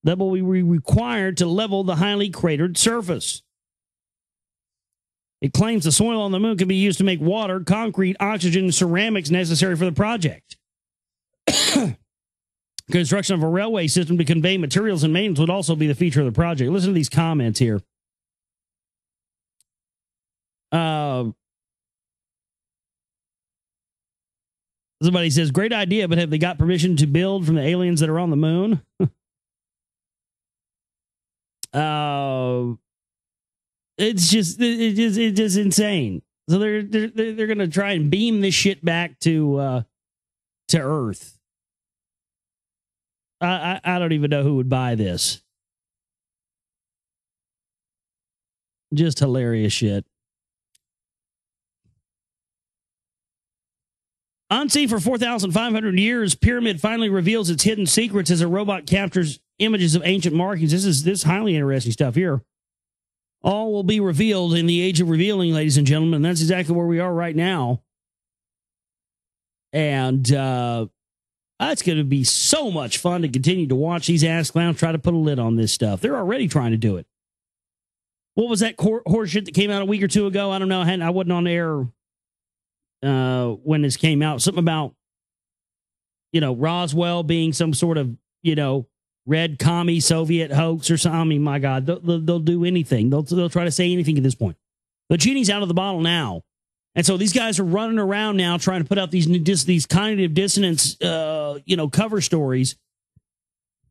that will be required to level the highly cratered surface. It claims the soil on the moon can be used to make water, concrete, oxygen, and ceramics necessary for the project. Construction of a railway system to convey materials and maintenance would also be the feature of the project. Listen to these comments here. Somebody says, great idea, but have they got permission to build from the aliens that are on the moon? It's just insane. So they're going to try and beam this shit back to Earth. I don't even know who would buy this. Just hilarious shit. Unseen for 4,500 years, Pyramid finally reveals its hidden secrets as a robot captures images of ancient markings. This is highly interesting stuff here. All will be revealed in the age of revealing, ladies and gentlemen. And that's exactly where we are right now. And it's going to be so much fun to continue to watch these ass clowns try to put a lid on this stuff. They're already trying to do it. What was that horse shit that came out a week or two ago? I don't know. I wasn't on air when this came out. Something about, Roswell being some sort of, red commie Soviet hoax or something. I mean, my God, they'll do anything. They'll try to say anything at this point. The genie's out of the bottle now. And so these guys are running around now trying to put out these cognitive dissonance, cover stories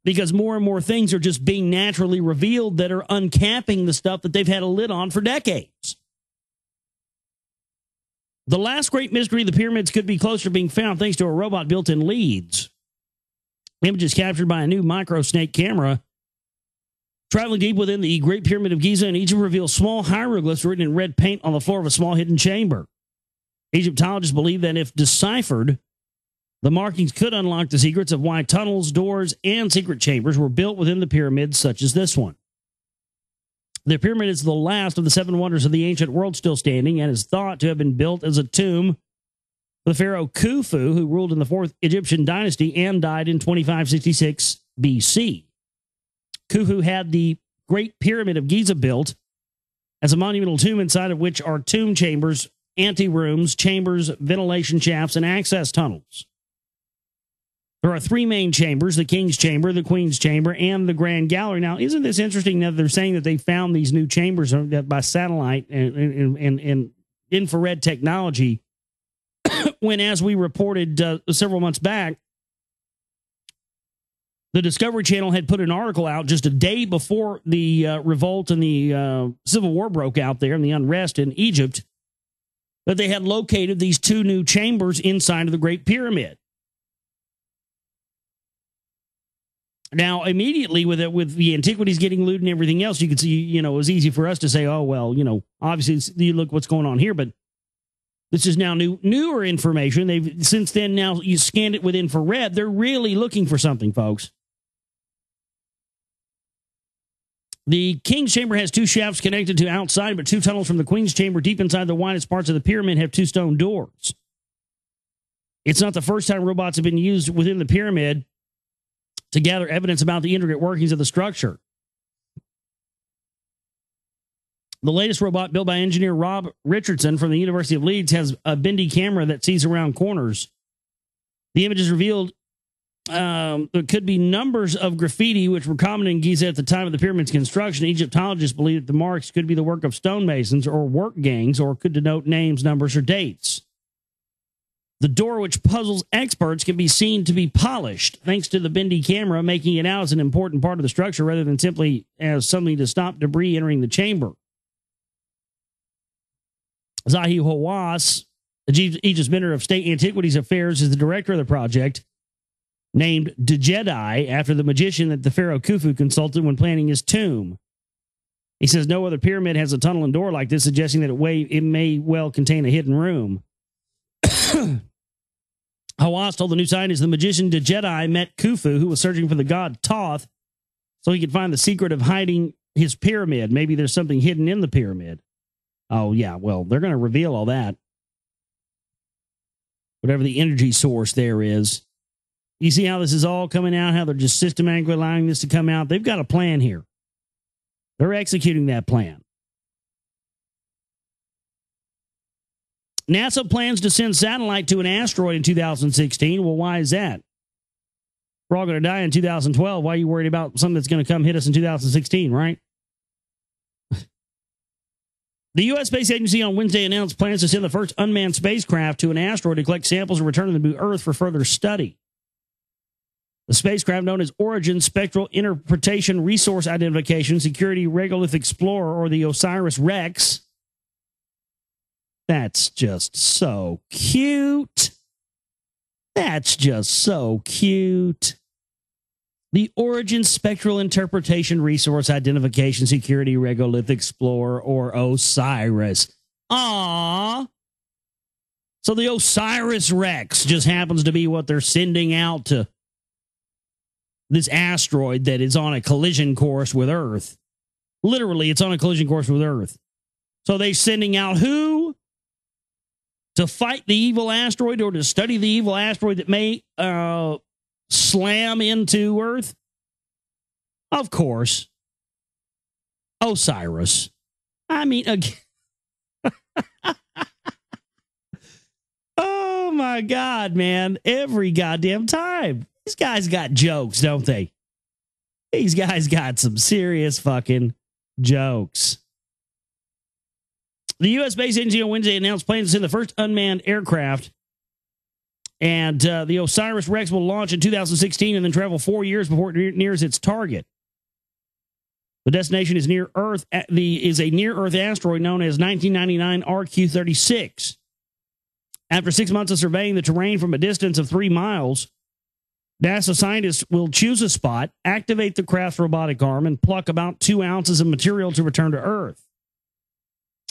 because more and more things are just being naturally revealed that are uncapping the stuff that they've had a lid on for decades. The last great mystery of the pyramids could be closer to being found thanks to a robot built in Leeds. Images captured by a new microsnake camera traveling deep within the Great Pyramid of Giza in Egypt reveal small hieroglyphs written in red paint on the floor of a small hidden chamber. Egyptologists believe that if deciphered, the markings could unlock the secrets of why tunnels, doors, and secret chambers were built within the pyramids, such as this one. The pyramid is the last of the seven wonders of the ancient world still standing and is thought to have been built as a tomb for the pharaoh Khufu, who ruled in the 4th Egyptian dynasty and died in 2566 BC. Khufu had the Great Pyramid of Giza built as a monumental tomb inside of which are tomb chambers, anterooms, chambers, ventilation shafts, and access tunnels. There are 3 main chambers, the King's Chamber, the Queen's Chamber, and the Grand Gallery. Now, isn't this interesting that they're saying that they found these new chambers by satellite and infrared technology when, as we reported several months back, the Discovery Channel had put an article out just a day before the revolt and the civil war broke out there and the unrest in Egypt, that they had located these 2 new chambers inside of the Great Pyramid. Now, immediately with the antiquities getting looted and everything else, you could see, it was easy for us to say, oh, well, obviously you look what's going on here. But This is now newer information. They've since then now you scanned it with infrared. They're really looking for something, folks. The King's Chamber has 2 shafts connected to outside, but 2 tunnels from the Queen's Chamber deep inside the widest parts of the pyramid have 2 stone doors. It's not the first time robots have been used within the pyramid to gather evidence about the intricate workings of the structure. The latest robot, built by engineer Rob Richardson from the University of Leeds, has a bendy camera that sees around corners. The images revealed there could be numbers of graffiti, which were common in Giza at the time of the pyramid's construction. Egyptologists believe that the marks could be the work of stonemasons or work gangs, or could denote names, numbers, or dates. The door, which puzzles experts, can be seen to be polished, thanks to the bendy camera, making it out as an important part of the structure rather than simply as something to stop debris entering the chamber. Zahi Hawass, Egypt's Minister of State Antiquities Affairs, is the director of the project, named Djedi after the magician that the pharaoh Khufu consulted when planning his tomb. He says no other pyramid has a tunnel and door like this, suggesting that it may well contain a hidden room. Hawass told the New Scientist the magician Djedi met Khufu, who was searching for the god Thoth, so he could find the secret of hiding his pyramid. Maybe there's something hidden in the pyramid. Oh, yeah, well, they're going to reveal all that. Whatever the energy source there is. You see how this is all coming out, how they're just systematically allowing this to come out? They've got a plan here. They're executing that plan. NASA plans to send satellite to an asteroid in 2016. Well, why is that? We're all going to die in 2012. Why are you worried about something that's going to come hit us in 2016, right? The U.S. Space Agency on Wednesday announced plans to send the first unmanned spacecraft to an asteroid to collect samples and return them to Earth for further study. The spacecraft, known as Origin Spectral Interpretation Resource Identification Security Regolith Explorer, or the OSIRIS-REx. That's just so cute. That's just so cute. The Origin Spectral Interpretation Resource Identification Security Regolith Explorer, or OSIRIS. Aww. So the OSIRIS-REx just happens to be what they're sending out to this asteroid that is on a collision course with Earth. Literally, it's on a collision course with Earth. So they're sending out who? To fight the evil asteroid, or to study the evil asteroid that may slam into Earth? Of course. Osiris. I mean, again. Oh my God, man. Every goddamn time. These guys got jokes, don't they? These guys got some serious fucking jokes. The U.S. Space Agency on Wednesday announced plans to send the first unmanned aircraft. And the OSIRIS-REx will launch in 2016 and then travel 4 years before it nears its target. The destination is near Earth. Is a near-Earth asteroid known as 1999 RQ-36. After 6 months of surveying the terrain from a distance of 3 miles, NASA scientists will choose a spot, activate the craft's robotic arm, and pluck about 2 ounces of material to return to Earth.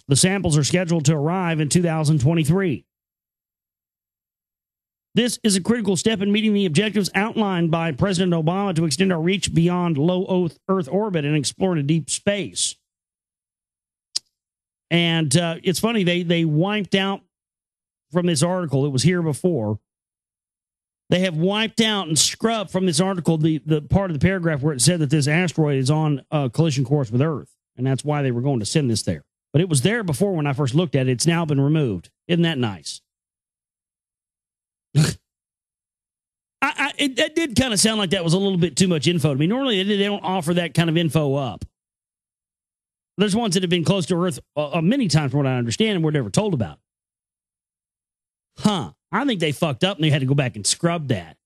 The samples are scheduled to arrive in 2023. This is a critical step in meeting the objectives outlined by President Obama to extend our reach beyond low Earth orbit and explore into deep space. And it's funny, they wiped out from this article. It was here before. They have wiped out and scrubbed from this article the part of the paragraph where it said that this asteroid is on a collision course with Earth. And that's why they were going to send this there. But it was there before when I first looked at it. It's now been removed. Isn't that nice? It did kind of sound like that was a little bit too much info to me. Normally, they don't offer that kind of info up. There's ones that have been close to Earth many times, from what I understand, and we're never told about. Huh. I think they fucked up and they had to go back and scrub that.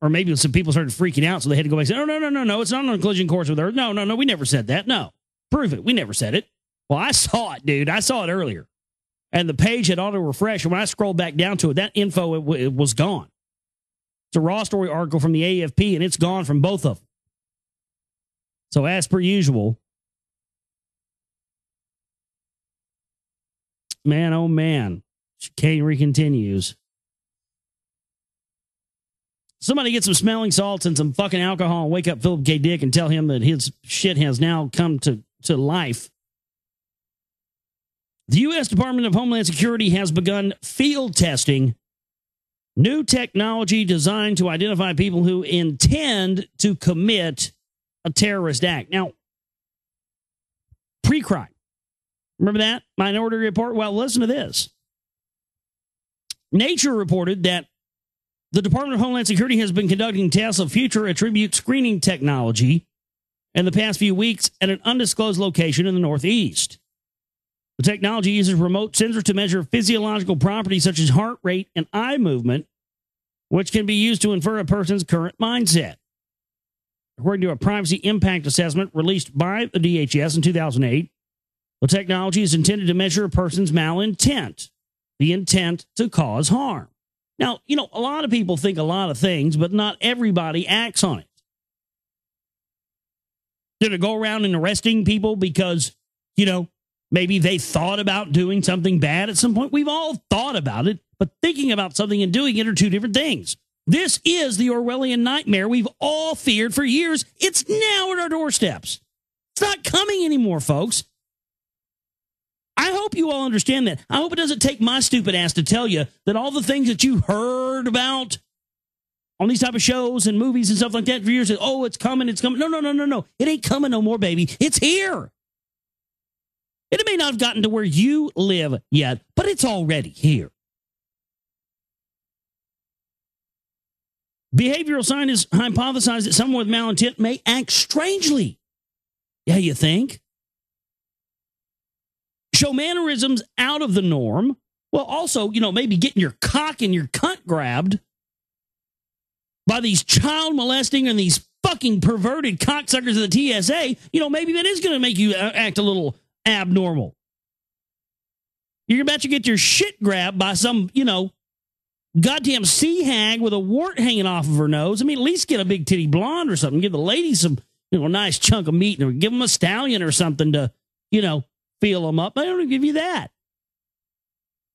Or maybe some people started freaking out, so they had to go back and say, no, it's not on a collision course with Earth. No, we never said that. No. Prove it. We never said it. Well, I saw it, dude. I saw it earlier. And the page had auto-refreshed, and when I scrolled back down to it, that info it was gone. It's a raw story article from the AFP, and it's gone from both of them. So as per usual, man, oh man, Chicanery continues. Somebody get some smelling salts and some fucking alcohol and wake up Philip K. Dick and tell him that his shit has now come to life. The U.S. Department of Homeland Security has begun field testing new technology designed to identify people who intend to commit a terrorist act. Now, pre-crime. Remember that? Minority Report? Well, listen to this. Nature reported that the Department of Homeland Security has been conducting tests of future attribute screening technology in the past few weeks at an undisclosed location in the Northeast. The technology uses remote sensors to measure physiological properties such as heart rate and eye movement, which can be used to infer a person's current mindset. According to a privacy impact assessment released by the DHS in 2008, the technology is intended to measure a person's malintent, the intent to cause harm. Now, you know, a lot of people think a lot of things, but not everybody acts on it. Did it go around and arresting people because, you know, maybe they thought about doing something bad at some point? We've all thought about it, but thinking about something and doing it are two different things. This is the Orwellian nightmare we've all feared for years. It's now at our doorsteps. It's not coming anymore, folks. I hope you all understand that. I hope it doesn't take my stupid ass to tell you that all the things that you heard about on these type of shows and movies and stuff like that for years, that, oh, it's coming, it's coming. No. It ain't coming no more, baby. It's here. It may not have gotten to where you live yet, but it's already here. Behavioral scientists hypothesize that someone with malintent may act strangely. Yeah, you think? Show mannerisms out of the norm. Well, also, you know, maybe getting your cock and your cunt grabbed by these child molesting and these fucking perverted cocksuckers of the TSA. You know, maybe that is going to make you act a little abnormal. You're about to get your shit grabbed by some, you know, goddamn sea hag with a wart hanging off of her nose. I mean, at least get a big titty blonde or something. Give the ladies some, you know, a nice chunk of meat, or give them a stallion or something to, you know, feel them up. They don't give you that.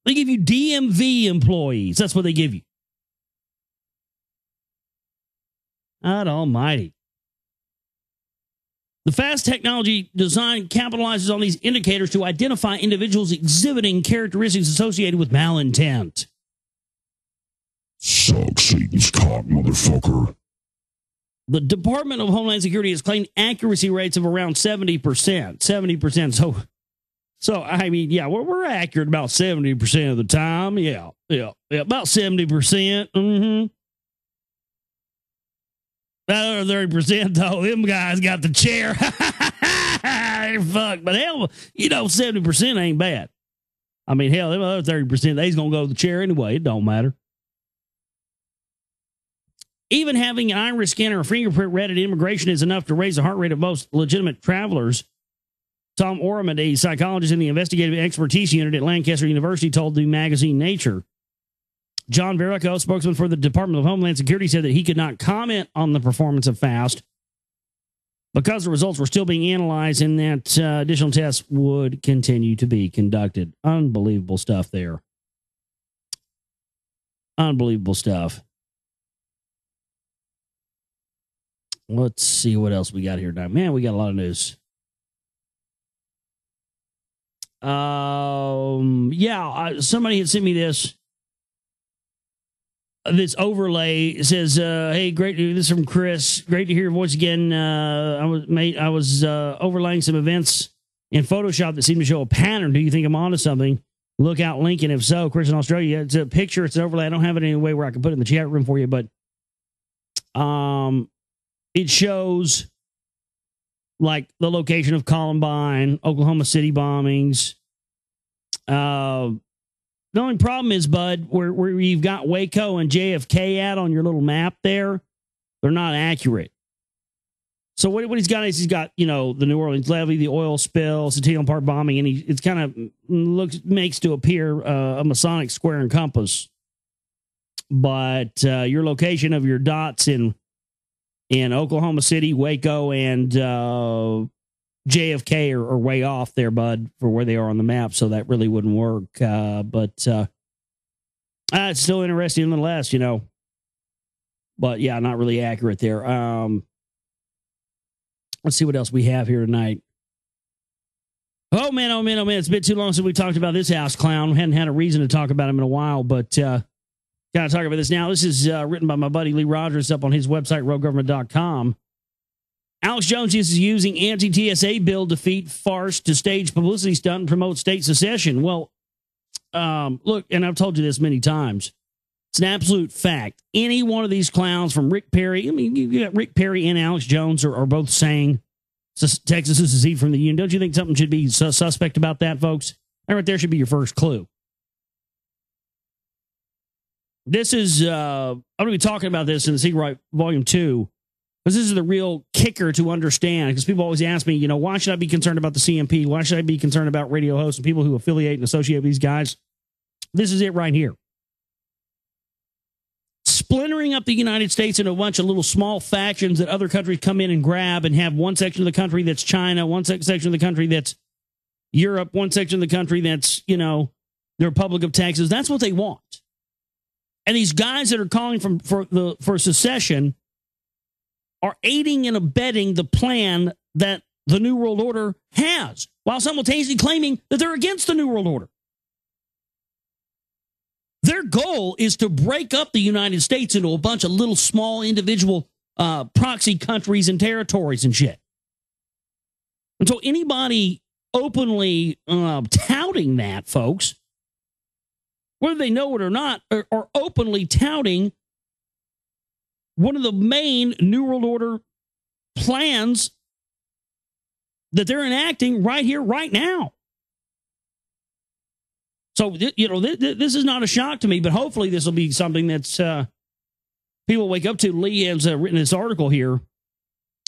They give you DMV employees. That's what they give you. God almighty. The fast technology design capitalizes on these indicators to identify individuals exhibiting characteristics associated with malintent. Suck Satan's cock, motherfucker. The Department of Homeland Security has claimed accuracy rates of around 70%. 70%. So I mean, yeah, we're accurate about 70% of the time. Yeah, about 70%. Mm-hmm. That other 30%, though, them guys got the chair. They're fucked. But hell, you know, 70% ain't bad. I mean, hell, them other 30%, they's going to go to the chair anyway. It don't matter. Even having an iris scan or a fingerprint read at immigration is enough to raise the heart rate of most legitimate travelers. Tom Ormond, a psychologist in the investigative expertise unit at Lancaster University, told the magazine Nature. John Verico, spokesman for the Department of Homeland Security, said that he could not comment on the performance of FAST because the results were still being analyzed and that additional tests would continue to be conducted. Unbelievable stuff there. Unbelievable stuff. Let's see what else we got here now. Man, we got a lot of news. Somebody had sent me this overlay. It says, hey, great. This is from Chris. Great to hear your voice again. I was overlaying some events in Photoshop that seem to show a pattern. Do you think I'm onto something? Look out, Lincoln. If so, Chris in Australia. It's a picture. It's an overlay. I don't have it in any way where I can put it in the chat room for you, but it shows like the location of Columbine, Oklahoma City bombings. The only problem is, Bud, where you've got Waco and JFK at on your little map there, they're not accurate. So what he's got is he's got, you know, the New Orleans levee, the oil spill, Centennial Park bombing, and it's kind of makes to appear a Masonic square and compass. But your location of your dots in Oklahoma City, Waco, and JFK are way off there, Bud, for where they are on the map. So that really wouldn't work. But It's still interesting nonetheless, you know. But yeah, not really accurate there. Let's see what else we have here tonight. Oh man, oh man, oh man. It's a bit too long since we talked about this house clown. We hadn't had a reason to talk about him in a while, but got to talk about this now. This is written by my buddy Lee Rogers up on his website, roguegovernment.com. Alex Jones is using anti-TSA bill defeat farce to stage publicity stunt and promote state secession. Well, look, and I've told you this many times. It's an absolute fact. Any one of these clowns from Rick Perry, I mean, you got Rick Perry and Alex Jones are both saying Texas is seceded from the Union. Don't you think something should be suspect about that, folks? That right there should be your first clue. This is, I'm going to be talking about this in the Secret Right Volume 2, because this is the real kicker to understand, because people always ask me, you know, why should I be concerned about the CMP? Why should I be concerned about radio hosts and people who affiliate and associate with these guys? This is it right here. Splintering up the United States into a bunch of little small factions that other countries come in and grab and have one section of the country that's China, one section of the country that's Europe, one section of the country that's, you know, the Republic of Texas. That's what they want. And these guys that are calling for secession are aiding and abetting the plan that the New World Order has, while simultaneously claiming that they're against the New World Order. Their goal is to break up the United States into a bunch of little small individual proxy countries and territories and shit. And so anybody openly touting that, folks, whether they know it or not, are openly touting one of the main New World Order plans that they're enacting right here, right now. So, you know, this is not a shock to me, but hopefully this will be something that's people wake up to. Lee has written this article here.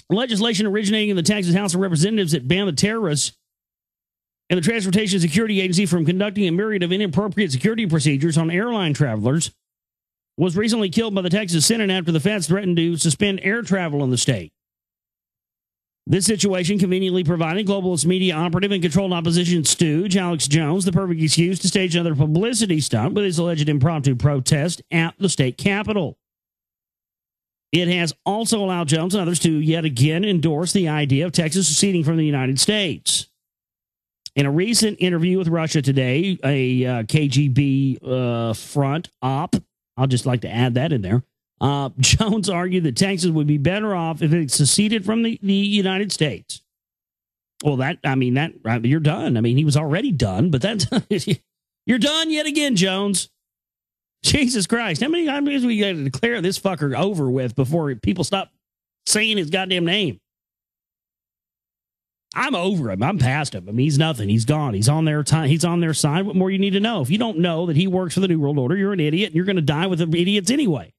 Legislation originating in the Texas House of Representatives that banned the terrorists and the Transportation Security Agency from conducting a myriad of inappropriate security procedures on airline travelers was recently killed by the Texas Senate after the feds threatened to suspend air travel in the state. This situation conveniently provided globalist media operative and controlled opposition stooge Alex Jones the perfect excuse to stage another publicity stunt with his alleged impromptu protest at the state capitol. It has also allowed Jones and others to yet again endorse the idea of Texas seceding from the United States. In a recent interview with Russia Today, a KGB front op, I'll just like to add that in there, Jones argued that Texas would be better off if it seceded from the United States. Well, you're done. I mean, he was already done, but that's you're done yet again, Jones. Jesus Christ. How many times we got to declare this fucker over with before people stop saying his goddamn name? I'm over him. I'm past him. I mean, he's nothing. He's gone. He's on their time. He's on their side. What more you need to know? If you don't know that he works for the New World Order, you're an idiot and you're going to die with the idiots anyway.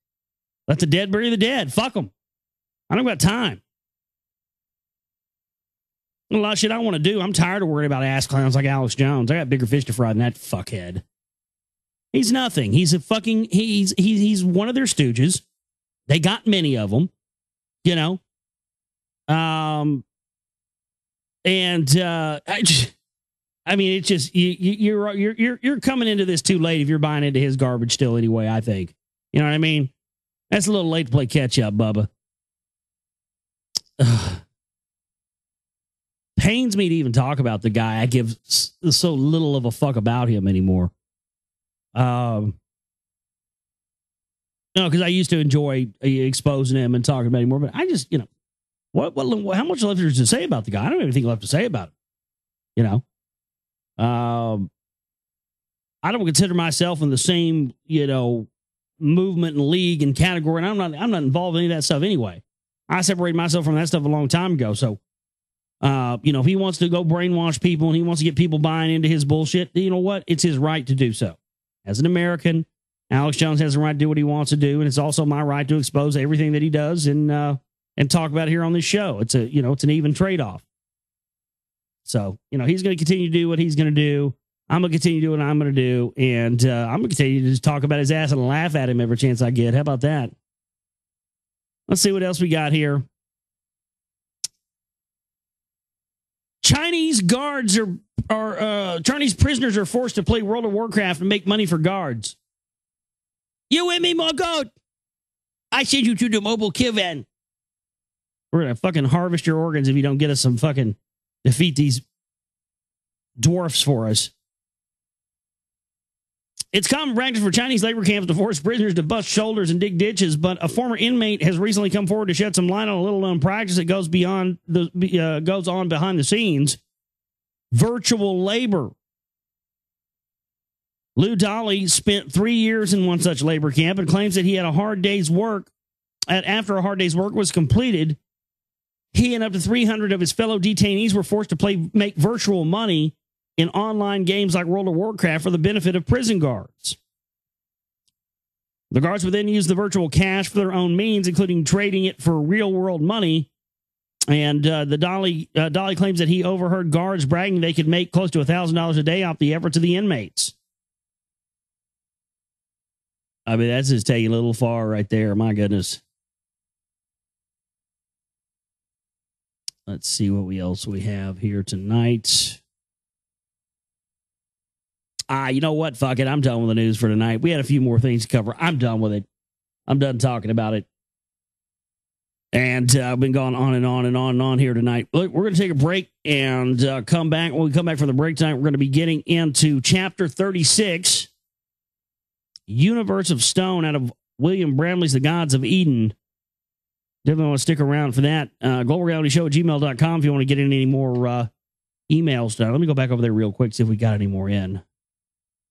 Let the dead bury the dead. Fuck them. I don't got time. A lot of shit I want to do. I'm tired of worrying about ass clowns like Alex Jones. I got bigger fish to fry than that fuckhead. He's nothing. He's a fucking, he's one of their stooges. They got many of them, you know. I mean, it's just, you're coming into this too late if you're buying into his garbage still anyway, I think. You know what I mean? That's a little late to play catch up, Bubba. Pains me to even talk about the guy. I give so little of a fuck about him anymore. No, because I used to enjoy exposing him and talking about him more, but I just, you know, how much left is to say about the guy? I don't have anything left to say about him. You know, I don't consider myself in the same, you know, movement and league and category, and I'm not involved in any of that stuff anyway. I separated myself from that stuff a long time ago. So, you know, if he wants to go brainwash people and he wants to get people buying into his bullshit, you know what? It's his right to do so. As an American, Alex Jones has the right to do what he wants to do, and it's also my right to expose everything that he does and talk about it here on this show. It's a, you know, it's an even trade-off. So, you know, he's going to continue to do what he's going to do. I'm going to continue to do what I'm going to do, and I'm going to continue to just talk about his ass and laugh at him every chance I get. How about that? Let's see what else we got here. Chinese guards Chinese prisoners are forced to play World of Warcraft and make money for guards. You with me, my God? I send you to the mobile kill van. We're going to fucking harvest your organs if you don't get us some fucking defeat these dwarfs for us. It's common practice for Chinese labor camps to force prisoners to bust shoulders and dig ditches, but a former inmate has recently come forward to shed some light on a little-known practice that goes on behind the scenes: virtual labor. Lou Dolly spent 3 years in one such labor camp and claims that he had a hard day's work. After a hard day's work was completed, he and up to 300 of his fellow detainees were forced to make virtual money in online games like World of Warcraft for the benefit of prison guards. The guards would then use the virtual cash for their own means, including trading it for real-world money. And the Dolly claims that he overheard guards bragging they could make close to $1,000 a day off the efforts of the inmates. I mean, that's just taking a little far right there. My goodness. Let's see what else we have here tonight. You know what? Fuck it. I'm done with the news for tonight. We had a few more things to cover. I'm done with it. I'm done talking about it. And I've been going on and on and on and on here tonight. Look, we're going to take a break and come back. When we come back from the break tonight, we're going to be getting into Chapter 36, Universe of Stone, out of William Bramley's The Gods of Eden. Definitely want to stick around for that. GlobalRealityShow@gmail.com if you want to get in any more emails done. Let me go back over there real quick, see if we got any more in.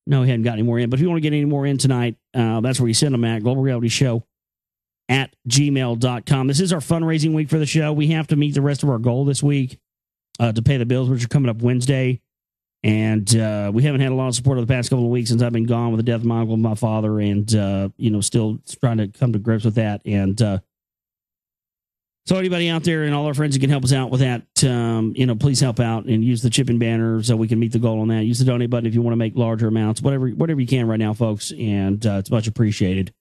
No, we hadn't got any more in. But if you want to get any more in tonight, that's where you send them at. GlobalRealityShow@gmail.com. This is our fundraising week for the show. We have to meet the rest of our goal this week to pay the bills, which are coming up Wednesday. And we haven't had a lot of support over the past couple of weeks since I've been gone with the death of my uncle and my father, and still trying to come to grips with that. And so anybody out there and all our friends who can help us out with that, please help out and use the chipping banner so we can meet the goal on that. Use the donate button if you want to make larger amounts, whatever you can right now, folks, and it's much appreciated.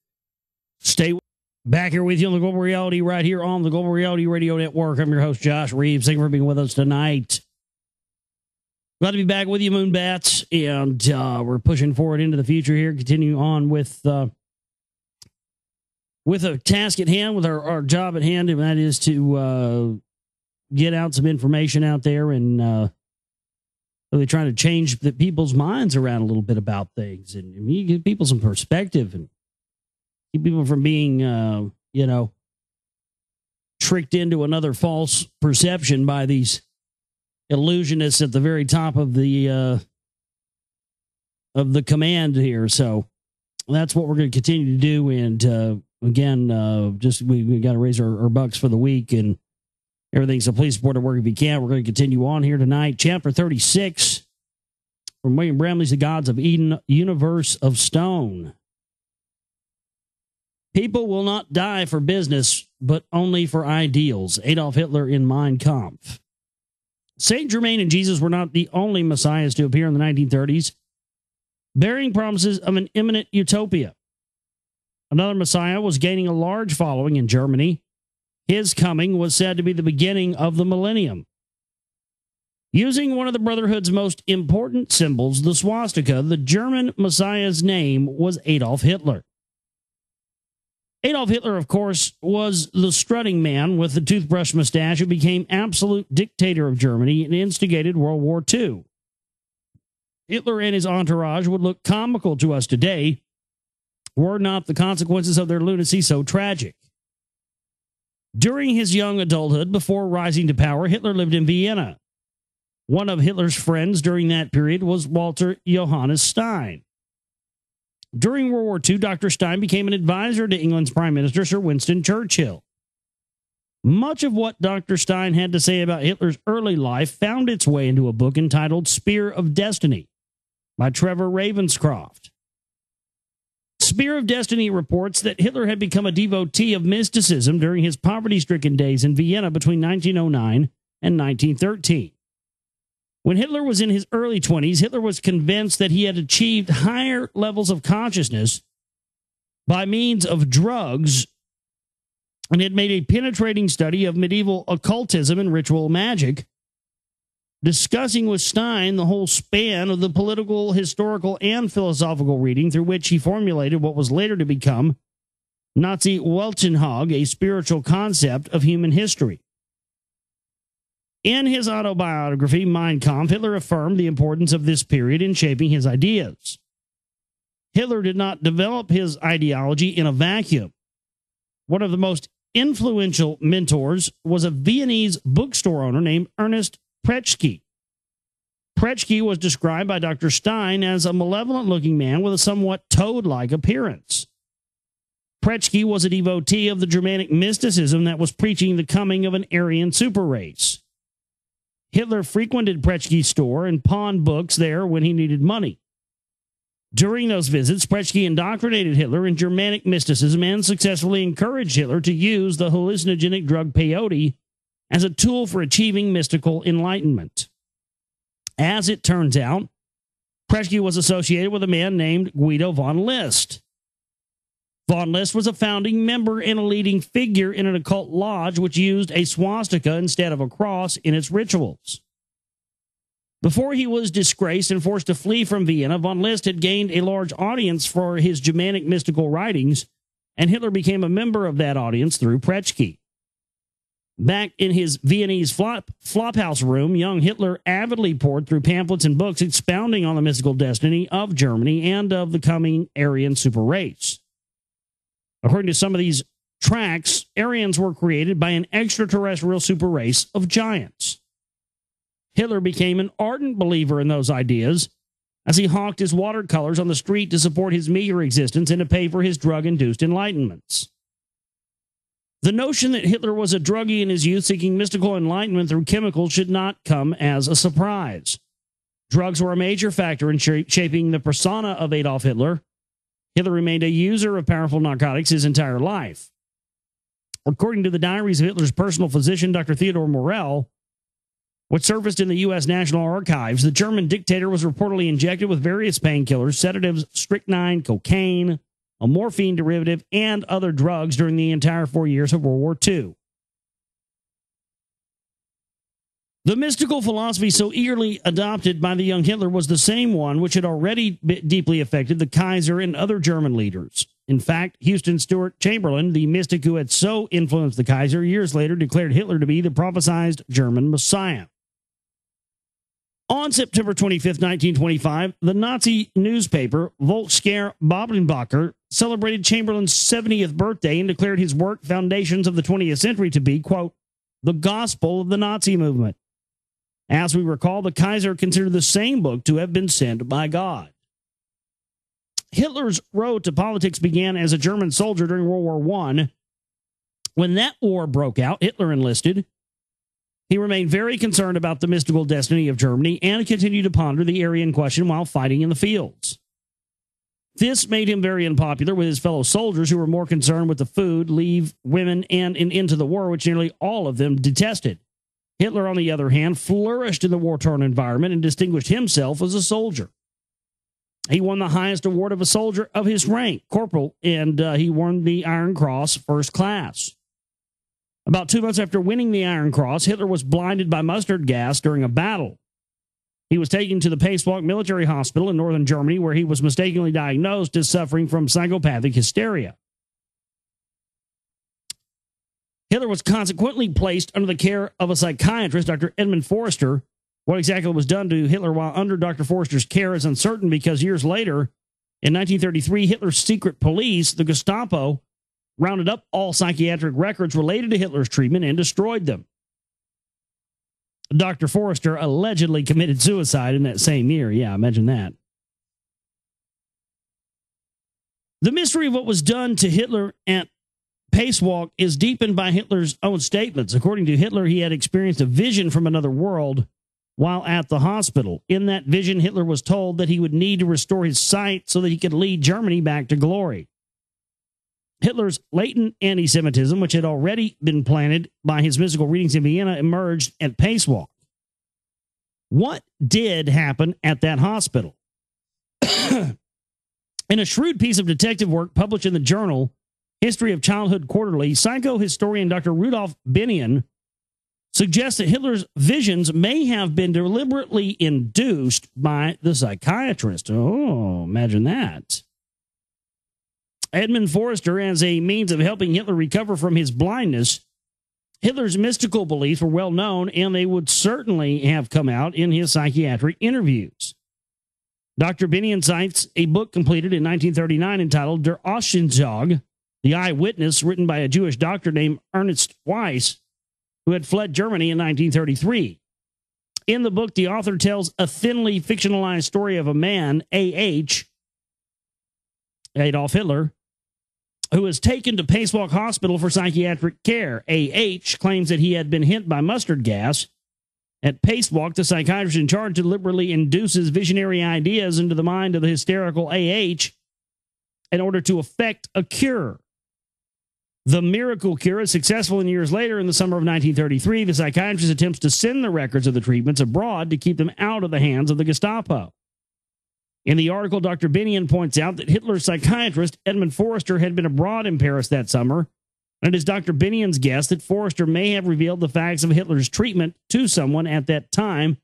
Stay back here with you on the Global Reality right here on the Global Reality Radio Network. I'm your host, Josh Reeves. Thank you for being with us tonight. Glad to be back with you, Moonbats, and we're pushing forward into the future here. Continue on with a task at hand, with our job at hand, and that is to get out some information out there and really trying to change people's minds around a little bit about things, and give people some perspective and keep people from being, tricked into another false perception by these illusionists at the very top of the command here. So that's what we're going to continue to do. And again, we got to raise our bucks for the week and everything. So please support our work if you can. We're going to continue on here tonight. Chapter 36 from William Bramley's The Gods of Eden, Universe of Stone. People will not die for business, but only for ideals. Adolf Hitler in Mein Kampf. Saint Germain and Jesus were not the only messiahs to appear in the 1930s, bearing promises of an imminent utopia. Another messiah was gaining a large following in Germany. His coming was said to be the beginning of the millennium. Using one of the Brotherhood's most important symbols, the swastika, the German messiah's name was Adolf Hitler. Adolf Hitler, of course, was the strutting man with the toothbrush mustache who became absolute dictator of Germany and instigated World War II. Hitler and his entourage would look comical to us today were not the consequences of their lunacy so tragic. During his young adulthood, before rising to power, Hitler lived in Vienna. One of Hitler's friends during that period was Walter Johannes Stein. During World War II, Dr. Stein became an advisor to England's Prime Minister, Sir Winston Churchill. Much of what Dr. Stein had to say about Hitler's early life found its way into a book entitled Spear of Destiny by Trevor Ravenscroft. Spear of Destiny reports that Hitler had become a devotee of mysticism during his poverty-stricken days in Vienna between 1909 and 1913. When Hitler was in his early 20s, Hitler was convinced that he had achieved higher levels of consciousness by means of drugs and had made a penetrating study of medieval occultism and ritual magic discussing with Stein the whole span of the political, historical, and philosophical reading through which he formulated what was later to become Nazi Weltanschauung, a spiritual concept of human history. In his autobiography, Mein Kampf, Hitler affirmed the importance of this period in shaping his ideas. Hitler did not develop his ideology in a vacuum. One of the most influential mentors was a Viennese bookstore owner named Ernest Prechke. Prechke was described by Dr. Stein as a malevolent-looking man with a somewhat toad-like appearance. Prechke was a devotee of the Germanic mysticism that was preaching the coming of an Aryan super race. Hitler frequented Prechke's store and pawned books there when he needed money. During those visits, Prechke indoctrinated Hitler in Germanic mysticism and successfully encouraged Hitler to use the hallucinogenic drug peyote as a tool for achieving mystical enlightenment. As it turns out, Prechke was associated with a man named Guido von List. Von List was a founding member and a leading figure in an occult lodge which used a swastika instead of a cross in its rituals. Before he was disgraced and forced to flee from Vienna, von List had gained a large audience for his Germanic mystical writings, and Hitler became a member of that audience through Prechke. Back in his Viennese flophouse room, young Hitler avidly pored through pamphlets and books expounding on the mystical destiny of Germany and of the coming Aryan super race. According to some of these tracts, Aryans were created by an extraterrestrial super race of giants. Hitler became an ardent believer in those ideas as he hawked his watercolors on the street to support his meager existence and to pay for his drug-induced enlightenments. The notion that Hitler was a druggie in his youth seeking mystical enlightenment through chemicals should not come as a surprise. Drugs were a major factor in shaping the persona of Adolf Hitler. Hitler remained a user of powerful narcotics his entire life. According to the diaries of Hitler's personal physician, Dr. Theodor Morell, which surfaced in the U.S. National Archives, the German dictator was reportedly injected with various painkillers, sedatives, strychnine, cocaine, a morphine derivative, and other drugs during the entire 4 years of World War II. The mystical philosophy so eagerly adopted by the young Hitler was the same one which had already deeply affected the Kaiser and other German leaders. In fact, Houston Stewart Chamberlain, the mystic who had so influenced the Kaiser, years later declared Hitler to be the prophesied German Messiah. On September 25, 1925, the Nazi newspaper Volkscher Babenbacher celebrated Chamberlain's 70th birthday and declared his work, Foundations of the 20th Century, to be, quote, the gospel of the Nazi movement. As we recall, the Kaiser considered the same book to have been sent by God. Hitler's road to politics began as a German soldier during World War I. When that war broke out, Hitler enlisted. He remained very concerned about the mystical destiny of Germany and continued to ponder the Aryan question while fighting in the fields. This made him very unpopular with his fellow soldiers who were more concerned with the food, leave, women, and an end to the war, which nearly all of them detested. Hitler, on the other hand, flourished in the war-torn environment and distinguished himself as a soldier. He won the highest award of a soldier of his rank, corporal, and he won the Iron Cross First Class. About 2 months after winning the Iron Cross, Hitler was blinded by mustard gas during a battle. He was taken to the Pacewalk Military Hospital in northern Germany, where he was mistakenly diagnosed as suffering from psychopathic hysteria. Hitler was consequently placed under the care of a psychiatrist, Dr. Edmund Forster. What exactly was done to Hitler while under Dr. Forster's care is uncertain because years later, in 1933, Hitler's secret police, the Gestapo, rounded up all psychiatric records related to Hitler's treatment and destroyed them. Dr. Forster allegedly committed suicide in that same year. Yeah, imagine that. The mystery of what was done to Hitler at Pacewalk is deepened by Hitler's own statements. According to Hitler, he had experienced a vision from another world while at the hospital. In that vision, Hitler was told that he would need to restore his sight so that he could lead Germany back to glory. Hitler's latent anti-Semitism, which had already been planted by his mystical readings in Vienna, emerged at Pacewalk. What did happen at that hospital? In a shrewd piece of detective work published in the journal History of Childhood Quarterly, psychohistorian Dr. Rudolf Bennion suggests that Hitler's visions may have been deliberately induced by the psychiatrist. Oh, imagine that. Edmund Forrester, as a means of helping Hitler recover from his blindness, Hitler's mystical beliefs were well known, and they would certainly have come out in his psychiatric interviews. Dr. Binion cites a book completed in 1939 entitled Der Augenzeuge, The Eyewitness, written by a Jewish doctor named Ernst Weiss, who had fled Germany in 1933. In the book, the author tells a thinly fictionalized story of a man, A.H., Adolf Hitler, who was taken to Pacewalk Hospital for psychiatric care. A.H. claims that he had been hit by mustard gas. At Pacewalk, the psychiatrist in charge deliberately induces visionary ideas into the mind of the hysterical A.H. in order to effect a cure. The miracle cure is successful, and years later, in the summer of 1933, the psychiatrist attempts to send the records of the treatments abroad to keep them out of the hands of the Gestapo. In the article, Dr. Binion points out that Hitler's psychiatrist, Edmund Forrester, had been abroad in Paris that summer, and it is Dr. Binion's guess that Forrester may have revealed the facts of Hitler's treatment to someone at that time,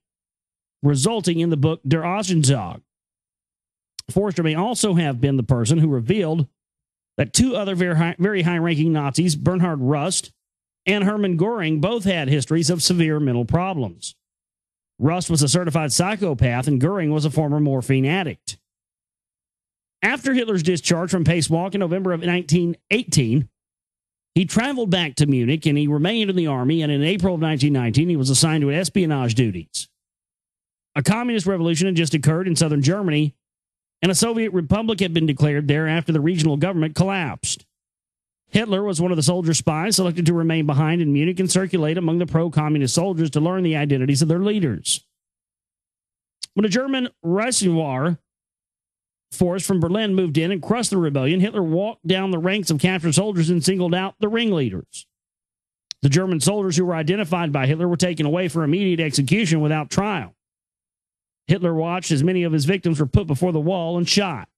resulting in the book Der Augenzeuge. Forrester may also have been the person who revealed that two other very high-ranking Nazis, Bernhard Rust and Hermann Göring, both had histories of severe mental problems. Rust was a certified psychopath, and Göring was a former morphine addict. After Hitler's discharge from Pacewalk in November of 1918, he traveled back to Munich, and he remained in the army, and in April of 1919, he was assigned to espionage duties. A communist revolution had just occurred in southern Germany, and a Soviet republic had been declared there after the regional government collapsed. Hitler was one of the soldier spies selected to remain behind in Munich and circulate among the pro-communist soldiers to learn the identities of their leaders. When a German Reichswehr force from Berlin moved in and crushed the rebellion, Hitler walked down the ranks of captured soldiers and singled out the ringleaders. The German soldiers who were identified by Hitler were taken away for immediate execution without trial. Hitler watched as many of his victims were put before the wall and shot.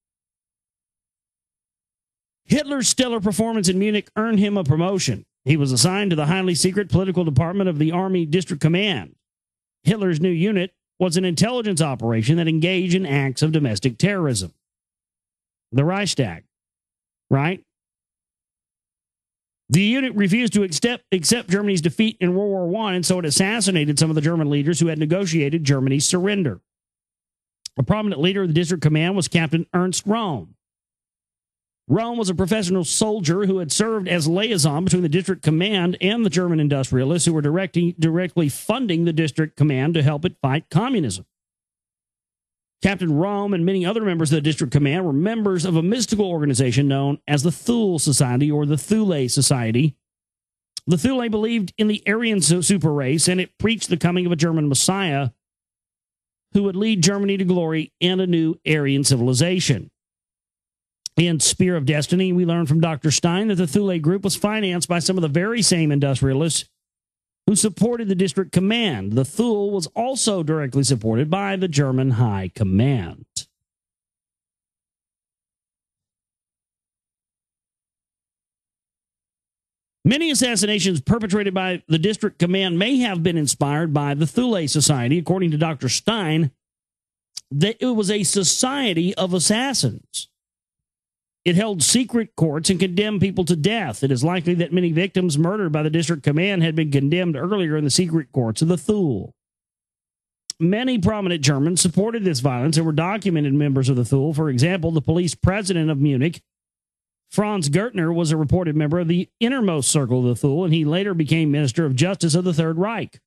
Hitler's stellar performance in Munich earned him a promotion. He was assigned to the highly secret political department of the Army District Command. Hitler's new unit was an intelligence operation that engaged in acts of domestic terrorism. The Reichstag, right? The unit refused to accept Germany's defeat in World War I, and so it assassinated some of the German leaders who had negotiated Germany's surrender. A prominent leader of the District Command was Captain Ernst Röhm. Röhm was a professional soldier who had served as liaison between the District Command and the German industrialists who were directly funding the District Command to help it fight communism. Captain Röhm and many other members of the District Command were members of a mystical organization known as the Thule Society or the Thule Society. The Thule believed in the Aryan super race, and it preached the coming of a German Messiah who would lead Germany to glory and a new Aryan civilization. In Spear of Destiny, we learned from Dr. Stein that the Thule group was financed by some of the very same industrialists who supported the District Command. The Thule was also directly supported by the German High Command. Many assassinations perpetrated by the District Command may have been inspired by the Thule Society. According to Dr. Stein, that it was a society of assassins. It held secret courts and condemned people to death. It is likely that many victims murdered by the District Command had been condemned earlier in the secret courts of the Thule. Many prominent Germans supported this violence and were documented members of the Thule. For example, the police president of Munich, Franz Gertner, was a reported member of the innermost circle of the Thule, and he later became Minister of Justice of the Third Reich.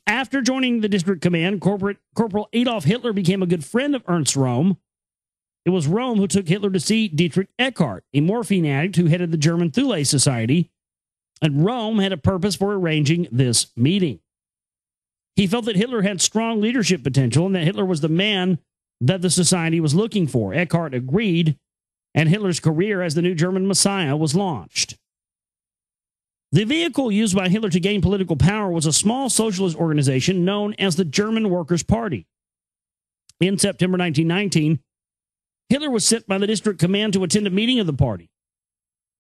After joining the District Command, Corporal Adolf Hitler became a good friend of Ernst Röhm. It was Röhm who took Hitler to see Dietrich Eckart, a morphine addict who headed the German Thule Society, and Röhm had a purpose for arranging this meeting. He felt that Hitler had strong leadership potential and that Hitler was the man that the society was looking for. Eckart agreed, and Hitler's career as the new German Messiah was launched. The vehicle used by Hitler to gain political power was a small socialist organization known as the German Workers' Party. In September 1919, Hitler was sent by the District Command to attend a meeting of the party.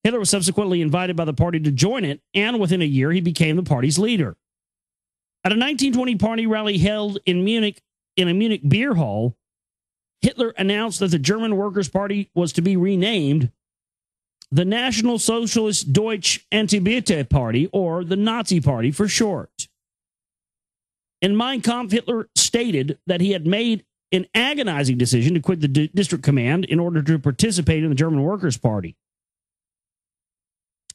Hitler was subsequently invited by the party to join it, and within a year, he became the party's leader. At a 1920 party rally held in Munich, in a Munich beer hall, Hitler announced that the German Workers' Party was to be renamed the National Socialist Deutsche Antibiete Party, or the Nazi Party for short. In Mein Kampf, Hitler stated that he had made an agonizing decision to quit the district command in order to participate in the German Workers' Party.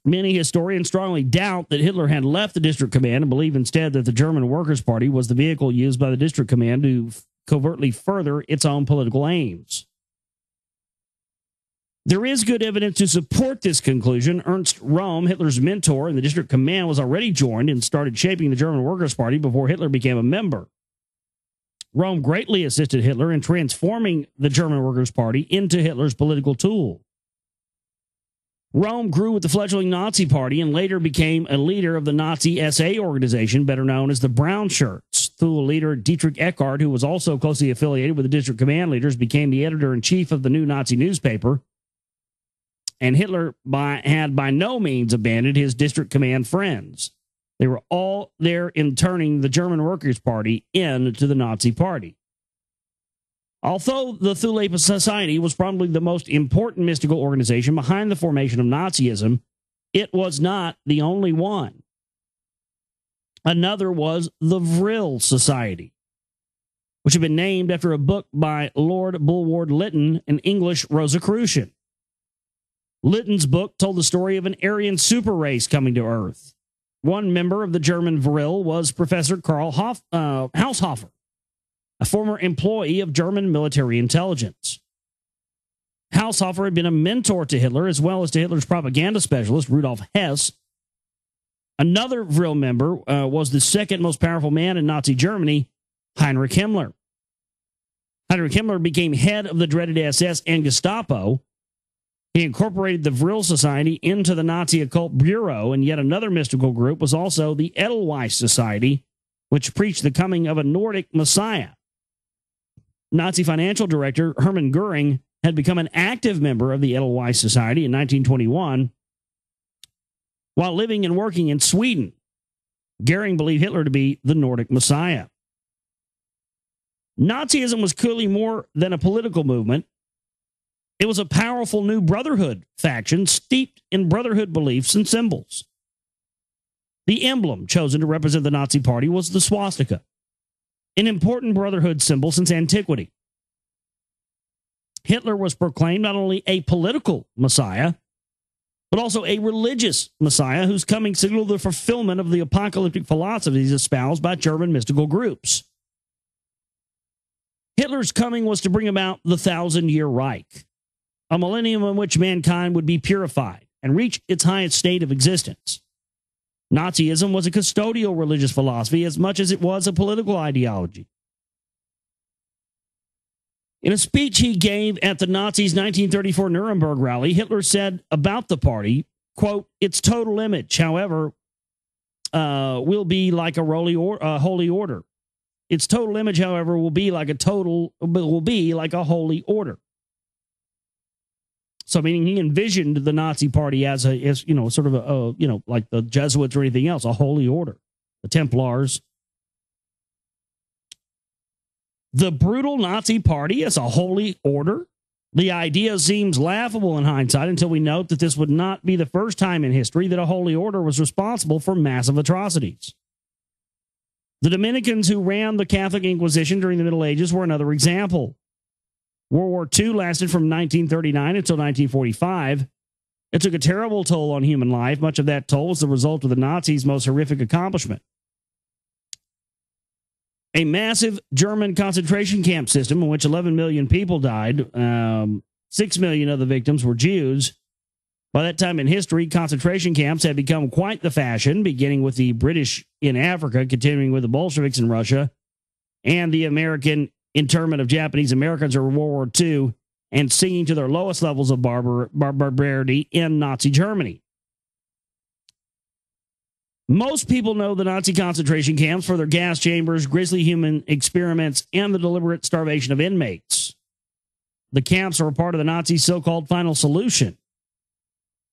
Many historians strongly doubt that Hitler had left the district command and believe instead that the German Workers' Party was the vehicle used by the district command to covertly further its own political aims. There is good evidence to support this conclusion. Ernst Röhm, Hitler's mentor in the district command, was already joined and started shaping the German Workers' Party before Hitler became a member. Röhm greatly assisted Hitler in transforming the German Workers' Party into Hitler's political tool. Röhm grew with the fledgling Nazi Party and later became a leader of the Nazi SA organization, better known as the Brown Shirts. Thule leader Dietrich Eckart, who was also closely affiliated with the district command leaders, became the editor-in-chief of the new Nazi newspaper. And Hitler had by no means abandoned his district command friends. They were all there in turning the German Workers' Party into the Nazi Party. Although the Thule Society was probably the most important mystical organization behind the formation of Nazism, it was not the only one. Another was the Vril Society, which had been named after a book by Lord Bulwer Lytton, an English Rosicrucian. Lytton's book told the story of an Aryan super race coming to Earth. One member of the German Vril was Professor Karl Haushofer, a former employee of German military intelligence. Haushofer had been a mentor to Hitler as well as to Hitler's propaganda specialist, Rudolf Hess. Another Vril member was the second most powerful man in Nazi Germany, Heinrich Himmler. Heinrich Himmler became head of the dreaded SS and Gestapo. He incorporated the Vril Society into the Nazi Occult Bureau, and yet another mystical group was also the Edelweiss Society, which preached the coming of a Nordic Messiah. Nazi financial director Hermann Goering had become an active member of the Edelweiss Society in 1921 while living and working in Sweden. Goering believed Hitler to be the Nordic Messiah. Nazism was clearly more than a political movement. It was a powerful new brotherhood faction steeped in brotherhood beliefs and symbols. The emblem chosen to represent the Nazi Party was the swastika, an important brotherhood symbol since antiquity. Hitler was proclaimed not only a political messiah, but also a religious messiah whose coming signaled the fulfillment of the apocalyptic philosophies espoused by German mystical groups. Hitler's coming was to bring about the 1,000-year Reich, a millennium in which mankind would be purified and reach its highest state of existence. Nazism was a custodial religious philosophy as much as it was a political ideology. In a speech he gave at the Nazis' 1934 Nuremberg rally, Hitler said about the party, quote, "Its total image, however, will be like a holy order. Its total image, however, will be like a holy order." So, meaning he envisioned the Nazi Party as sort of a like the Jesuits or anything else, a holy order, the Templars. The brutal Nazi Party as a holy order? The idea seems laughable in hindsight until we note that this would not be the first time in history that a holy order was responsible for massive atrocities. The Dominicans who ran the Catholic Inquisition during the Middle Ages were another example. World War II lasted from 1939 until 1945. It took a terrible toll on human life. Much of that toll was the result of the Nazis' most horrific accomplishment. A massive German concentration camp system in which 11 million people died. 6 million of the victims were Jews. By that time in history, concentration camps had become quite the fashion, beginning with the British in Africa, continuing with the Bolsheviks in Russia, and the American internment of Japanese Americans in World War II, and sinking to their lowest levels of barbarity in Nazi Germany. Most people know the Nazi concentration camps for their gas chambers, grisly human experiments, and the deliberate starvation of inmates. The camps are a part of the Nazis' so-called final solution.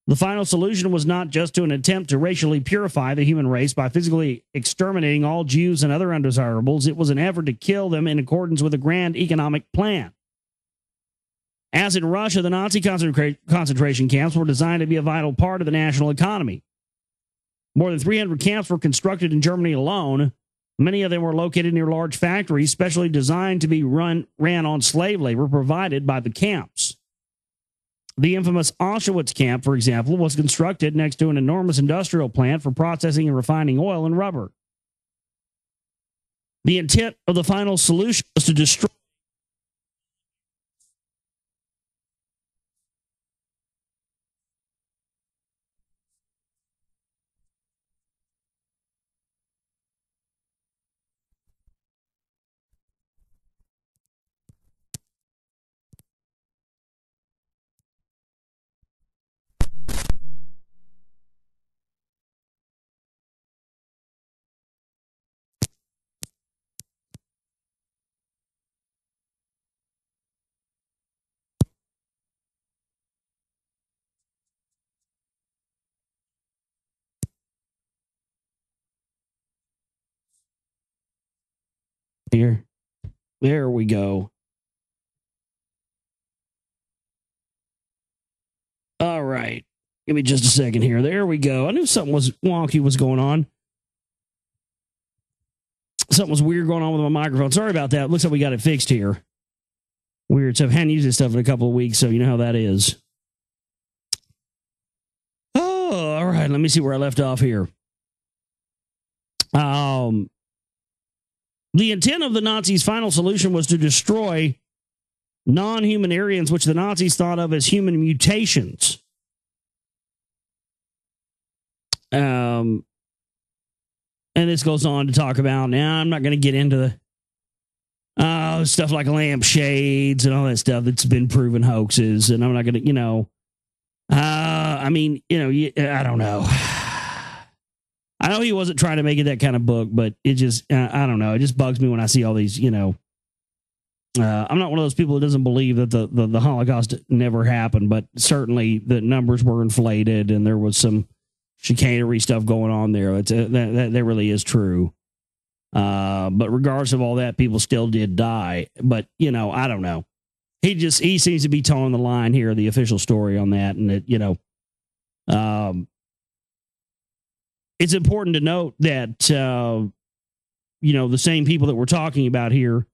The final solution was not just an attempt to racially purify the human race by physically exterminating all Jews and other undesirables. It was an effort to kill them in accordance with a grand economic plan. As in Russia, the Nazi concentration camps were designed to be a vital part of the national economy. More than 300 camps were constructed in Germany alone. Many of them were located near large factories, specially designed to be ran on slave labor provided by the camps. The infamous Auschwitz camp, for example, was constructed next to an enormous industrial plant for processing and refining oil and rubber. The intent of the final solution was to destroy. Here. There we go. All right. Give me just a second here. There we go. I knew something was wonky was going on. Something was weird going on with my microphone. Sorry about that. Looks like we got it fixed here. Weird stuff. Hadn't used this stuff in a couple of weeks, so you know how that is. Oh, all right. Let me see where I left off here. The intent of the Nazis' final solution was to destroy non-human Aryans, which the Nazis thought of as human mutations. And this goes on to talk about, now I'm not going to get into the stuff like lampshades and all that stuff that's been proven hoaxes. And I'm not going to, I don't know. I know he wasn't trying to make it that kind of book, but it just, I don't know. It just bugs me when I see all these, I'm not one of those people that doesn't believe that the Holocaust never happened, but certainly the numbers were inflated and there was some chicanery stuff going on there. That really is true. But regardless of all that, people still did die. But, I don't know. He seems to be towing the line here, the official story on that. And that, it's important to note that, the same people that we're talking about here,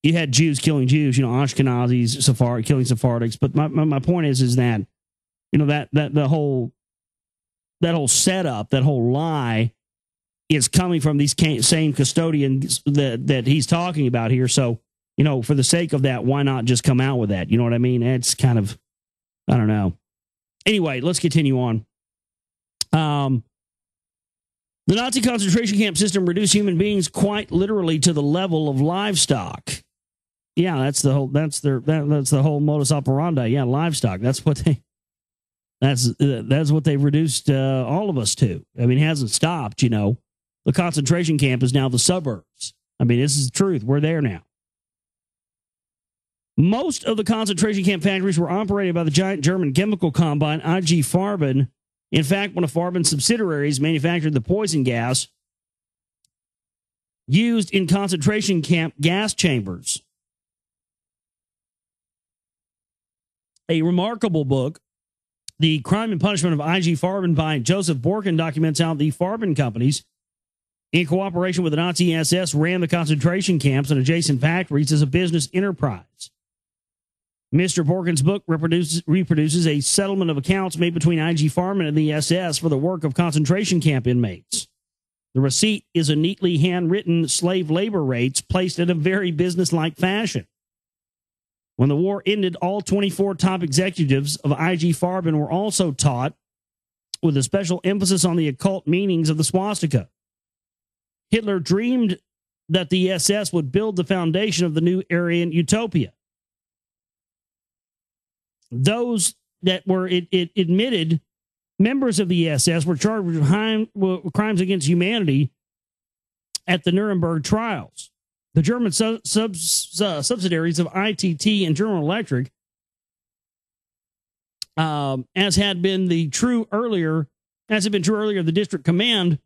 you had Jews killing Jews, Ashkenazis, killing Sephardics. But my point is that, that whole setup, that whole lie is coming from these same custodians that he's talking about here. So, for the sake of that, why not just come out with that? You know what I mean? It's kind of, I don't know. Anyway, let's continue on. The Nazi concentration camp system reduced human beings quite literally to the level of livestock. Yeah, that's the whole modus operandi. Yeah, livestock. That's what they've reduced all of us to. I mean, it hasn't stopped. The concentration camp is now the suburbs. I mean, this is the truth. We're there now. Most of the concentration camp factories were operated by the giant German chemical combine IG Farben. In fact, one of Farben's subsidiaries manufactured the poison gas used in concentration camp gas chambers. A remarkable book, The Crime and Punishment of IG Farben by Joseph Borken, documents how the Farben companies, in cooperation with the Nazi SS, ran the concentration camps and adjacent factories as a business enterprise. Mr. Borken's book reproduces a settlement of accounts made between IG Farben and the SS for the work of concentration camp inmates. The receipt is a neatly handwritten slave labor rates placed in a very businesslike fashion. When the war ended, all 24 top executives of IG Farben were also taught, with a special emphasis on the occult meanings of the swastika. Hitler dreamed that the SS would build the foundation of the new Aryan utopia. Those that were admitted members of the SS were charged with crimes against humanity at the Nuremberg trials. The German subsidiaries of ITT and General Electric As had been true earlier, the district command,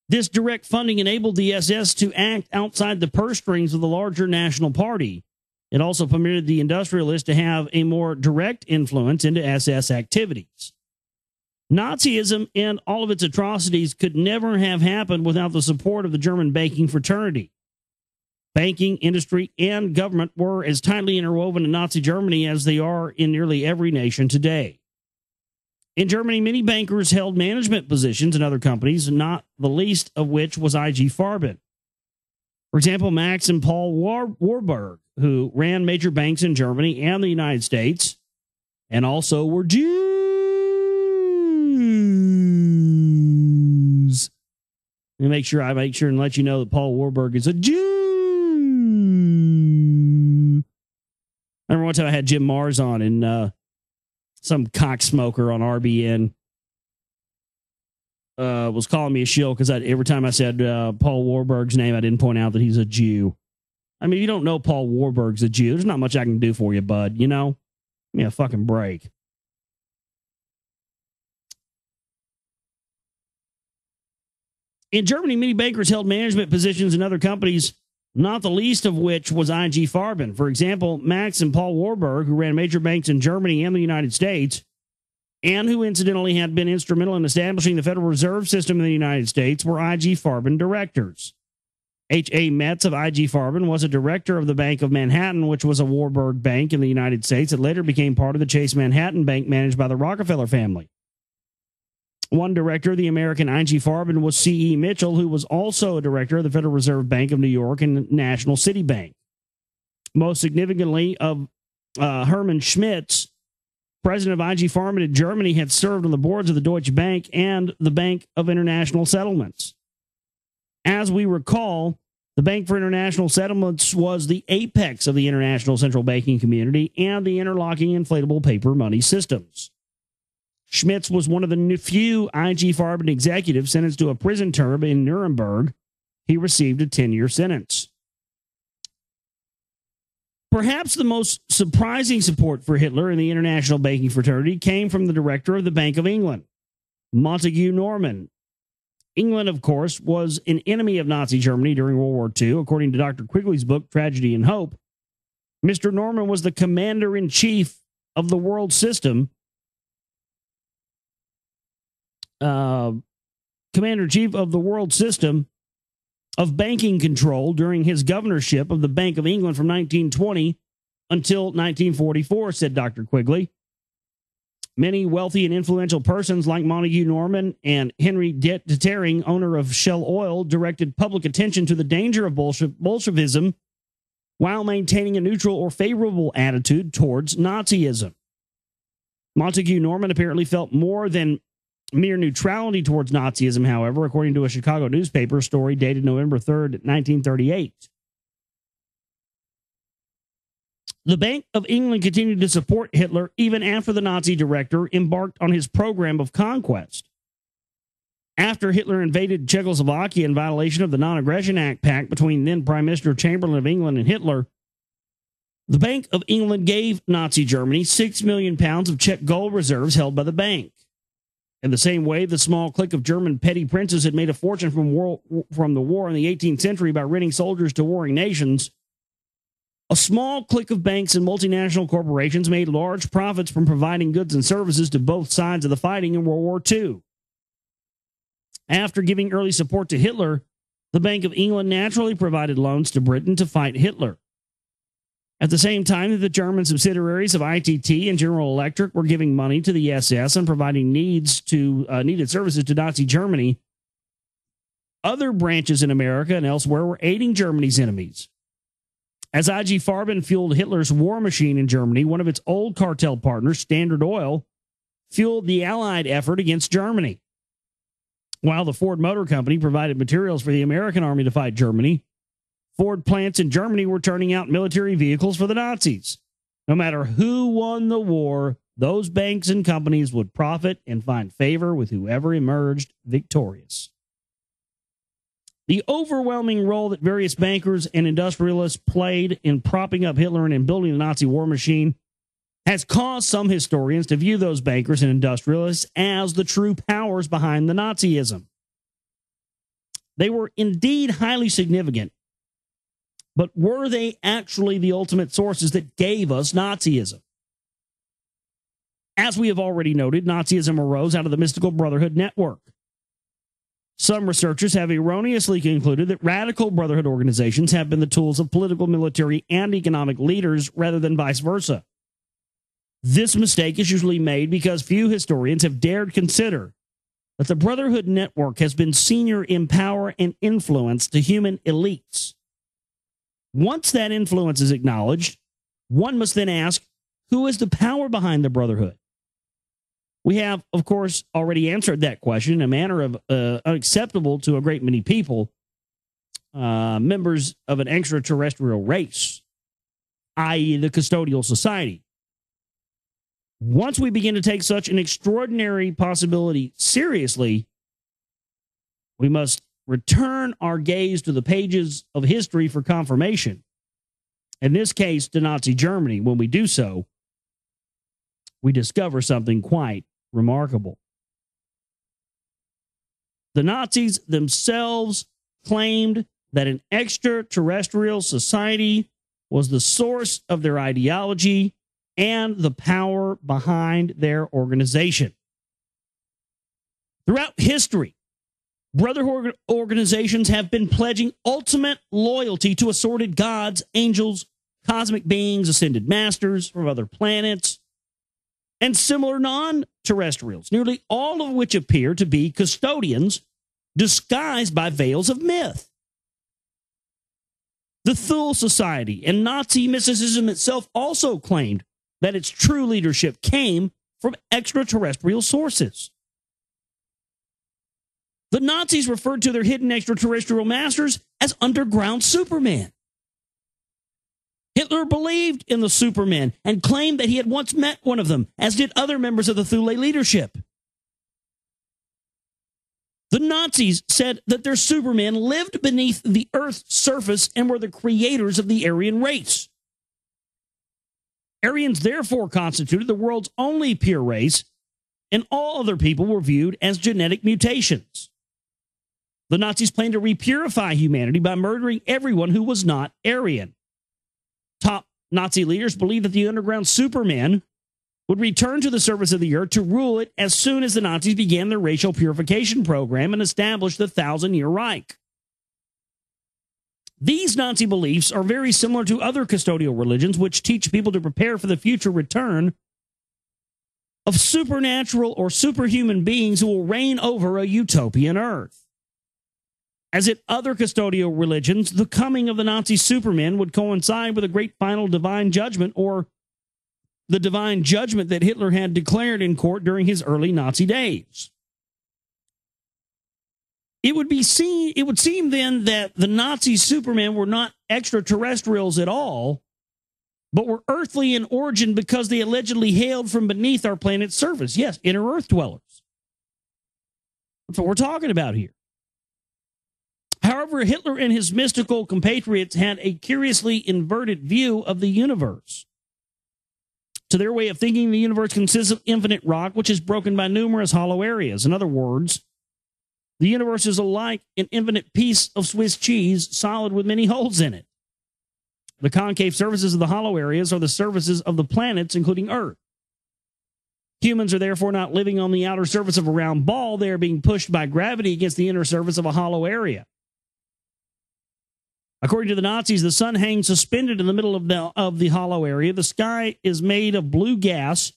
this direct funding enabled the SS to act outside the purse strings of the larger national party. It also permitted the industrialists to have a more direct influence into SS activities. Nazism and all of its atrocities could never have happened without the support of the German banking fraternity. Banking, industry, and government were as tightly interwoven in Nazi Germany as they are in nearly every nation today. In Germany, many bankers held management positions in other companies, not the least of which was IG Farben. For example, Max and Paul Warburg, who ran major banks in Germany and the United States, and also were Jews. Let me make sure and let you know that Paul Warburg is a Jew. I remember one time I had Jim Mars on, and some cocksmoker on RBN was calling me a shill because every time I said Paul Warburg's name, I didn't point out that he's a Jew. I mean, if you don't know Paul Warburg's a Jew, there's not much I can do for you, bud, you know? Give me a fucking break. In Germany, many bankers held management positions in other companies, not the least of which was IG Farben. For example, Max and Paul Warburg, who ran major banks in Germany and the United States, and who incidentally had been instrumental in establishing the Federal Reserve System in the United States, were IG Farben directors. H.A. Metz of IG Farben was a director of the Bank of Manhattan, which was a Warburg bank in the United States that later became part of the Chase Manhattan Bank managed by the Rockefeller family. One director of the American IG Farben was C.E. Mitchell, who was also a director of the Federal Reserve Bank of New York and National City Bank. Most significantly, of Hermann Schmitz, president of IG Farben in Germany, had served on the boards of the Deutsche Bank and the Bank of International Settlements. As we recall, the Bank for International Settlements was the apex of the international central banking community and the interlocking inflatable paper money systems. Schmitz was one of the few IG Farben executives sentenced to a prison term in Nuremberg. He received a 10-year sentence. Perhaps the most surprising support for Hitler in the international banking fraternity came from the director of the Bank of England, Montague Norman. England, of course, was an enemy of Nazi Germany during World War II, according to Dr. Quigley's book, Tragedy and Hope. Mr. Norman was the commander-in-chief of the world system, commander-in-chief of the world system of banking control during his governorship of the Bank of England from 1920 until 1944, said Dr. Quigley. Many wealthy and influential persons like Montague Norman and Henry Detering, owner of Shell Oil, directed public attention to the danger of Bolshevism while maintaining a neutral or favorable attitude towards Nazism. Montague Norman apparently felt more than mere neutrality towards Nazism, however, according to a Chicago newspaper story dated November 3rd, 1938. The Bank of England continued to support Hitler even after the Nazi director embarked on his program of conquest. After Hitler invaded Czechoslovakia in violation of the Non-Aggression Act pact between then Prime Minister Chamberlain of England and Hitler, the Bank of England gave Nazi Germany 6 million pounds of Czech gold reserves held by the bank. In the same way, the small clique of German petty princes had made a fortune from the war in the 18th century by renting soldiers to warring nations. A small clique of banks and multinational corporations made large profits from providing goods and services to both sides of the fighting in World War II. After giving early support to Hitler, the Bank of England naturally provided loans to Britain to fight Hitler. At the same time that the German subsidiaries of ITT and General Electric were giving money to the SS and providing needed services to Nazi Germany, other branches in America and elsewhere were aiding Germany's enemies. As IG Farben fueled Hitler's war machine in Germany, one of its old cartel partners, Standard Oil, fueled the Allied effort against Germany. While the Ford Motor Company provided materials for the American army to fight Germany, Ford plants in Germany were turning out military vehicles for the Nazis. No matter who won the war, those banks and companies would profit and find favor with whoever emerged victorious. The overwhelming role that various bankers and industrialists played in propping up Hitler and in building the Nazi war machine has caused some historians to view those bankers and industrialists as the true powers behind the Nazism. They were indeed highly significant, but were they actually the ultimate sources that gave us Nazism? As we have already noted, Nazism arose out of the mystical Brotherhood network. Some researchers have erroneously concluded that radical Brotherhood organizations have been the tools of political, military, and economic leaders rather than vice versa. This mistake is usually made because few historians have dared consider that the Brotherhood network has been senior in power and influence to human elites. Once that influence is acknowledged, one must then ask, who is the power behind the Brotherhood? We have, of course, already answered that question in a manner of unacceptable to a great many people, members of an extraterrestrial race, i.e. the custodial society. Once we begin to take such an extraordinary possibility seriously, we must return our gaze to the pages of history for confirmation. In this case, to Nazi Germany. When we do so, we discover something quite remarkable. The Nazis themselves claimed that an extraterrestrial society was the source of their ideology and the power behind their organization. Throughout history, Brotherhood organizations have been pledging ultimate loyalty to assorted gods, angels, cosmic beings, ascended masters from other planets, and similar non-terrestrials, nearly all of which appear to be custodians disguised by veils of myth. The Thule Society and Nazi mysticism itself also claimed that its true leadership came from extraterrestrial sources. The Nazis referred to their hidden extraterrestrial masters as underground Superman. Hitler believed in the Superman and claimed that he had once met one of them, as did other members of the Thule leadership. The Nazis said that their Superman lived beneath the Earth's surface and were the creators of the Aryan race. Aryans therefore constituted the world's only pure race, and all other people were viewed as genetic mutations. The Nazis planned to repurify humanity by murdering everyone who was not Aryan. Top Nazi leaders believed that the underground Superman would return to the surface of the earth to rule it as soon as the Nazis began their racial purification program and established the 1,000-year Reich. These Nazi beliefs are very similar to other custodial religions, which teach people to prepare for the future return of supernatural or superhuman beings who will reign over a utopian earth. As in other custodial religions, the coming of the Nazi Superman would coincide with a great final divine judgment, or the divine judgment that Hitler had declared in court during his early Nazi days. It would seem then that the Nazi Superman were not extraterrestrials at all, but were earthly in origin because they allegedly hailed from beneath our planet's surface. Yes, inner Earth dwellers. That's what we're talking about here. However, Hitler and his mystical compatriots had a curiously inverted view of the universe. To their way of thinking, the universe consists of infinite rock, which is broken by numerous hollow areas. In other words, the universe is alike an infinite piece of Swiss cheese, solid with many holes in it. The concave surfaces of the hollow areas are the surfaces of the planets, including Earth. Humans are therefore not living on the outer surface of a round ball. They are being pushed by gravity against the inner surface of a hollow area. According to the Nazis, the sun hangs suspended in the middle of the hollow area. The sky is made of blue gas,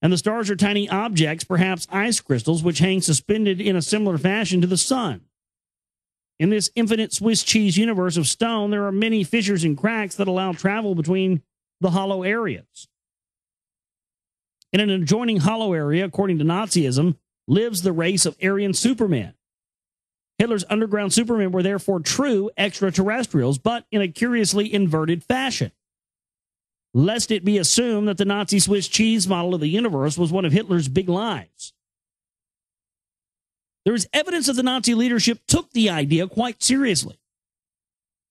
and the stars are tiny objects, perhaps ice crystals, which hang suspended in a similar fashion to the sun. In this infinite Swiss cheese universe of stone, there are many fissures and cracks that allow travel between the hollow areas. In an adjoining hollow area, according to Nazism, lives the race of Aryan Superman. Hitler's underground Supermen were therefore true extraterrestrials, but in a curiously inverted fashion. Lest it be assumed that the Nazi Swiss cheese model of the universe was one of Hitler's big lies. There is evidence that the Nazi leadership took the idea quite seriously.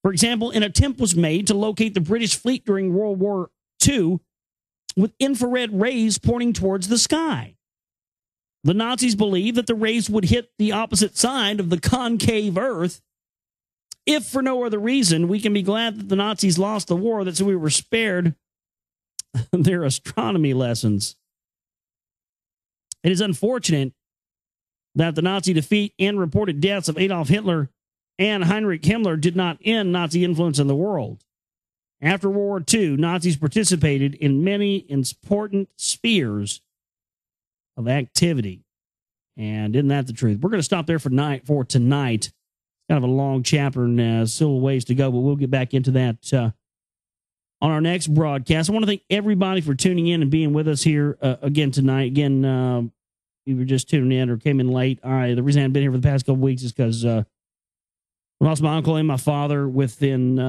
For example, an attempt was made to locate the British fleet during World War II with infrared rays pointing towards the sky. The Nazis believed that the rays would hit the opposite side of the concave Earth. If for no other reason, we can be glad that the Nazis lost the war, that so we were spared their astronomy lessons. It is unfortunate that the Nazi defeat and reported deaths of Adolf Hitler and Heinrich Himmler did not end Nazi influence in the world. After World War II, Nazis participated in many important spheres of activity. And isn't that the truth? We're going to stop there for tonight. Kind of a long chapter and still a ways to go, but we'll get back into that on our next broadcast. I want to thank everybody for tuning in and being with us here again tonight. Again, you were just tuning in or came in late. The reason I haven't been here for the past couple weeks is because I lost my uncle and my father within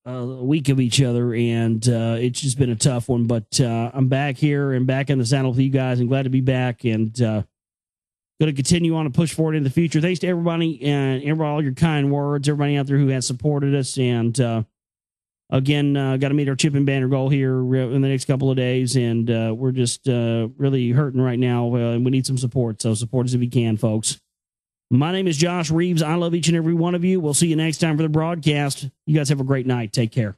a week of each other, and it's just been a tough one. But I'm back here and back in the saddle with you guys, and glad to be back, and going to continue on and push forward in the future. Thanks to everybody and all your kind words, everybody out there who has supported us, and again, got to meet our chip and banner goal here in the next couple of days, and we're just really hurting right now, and we need some support, so support us if you can, folks. My name is Josh Reeves. I love each and every one of you. We'll see you next time for the broadcast. You guys have a great night. Take care.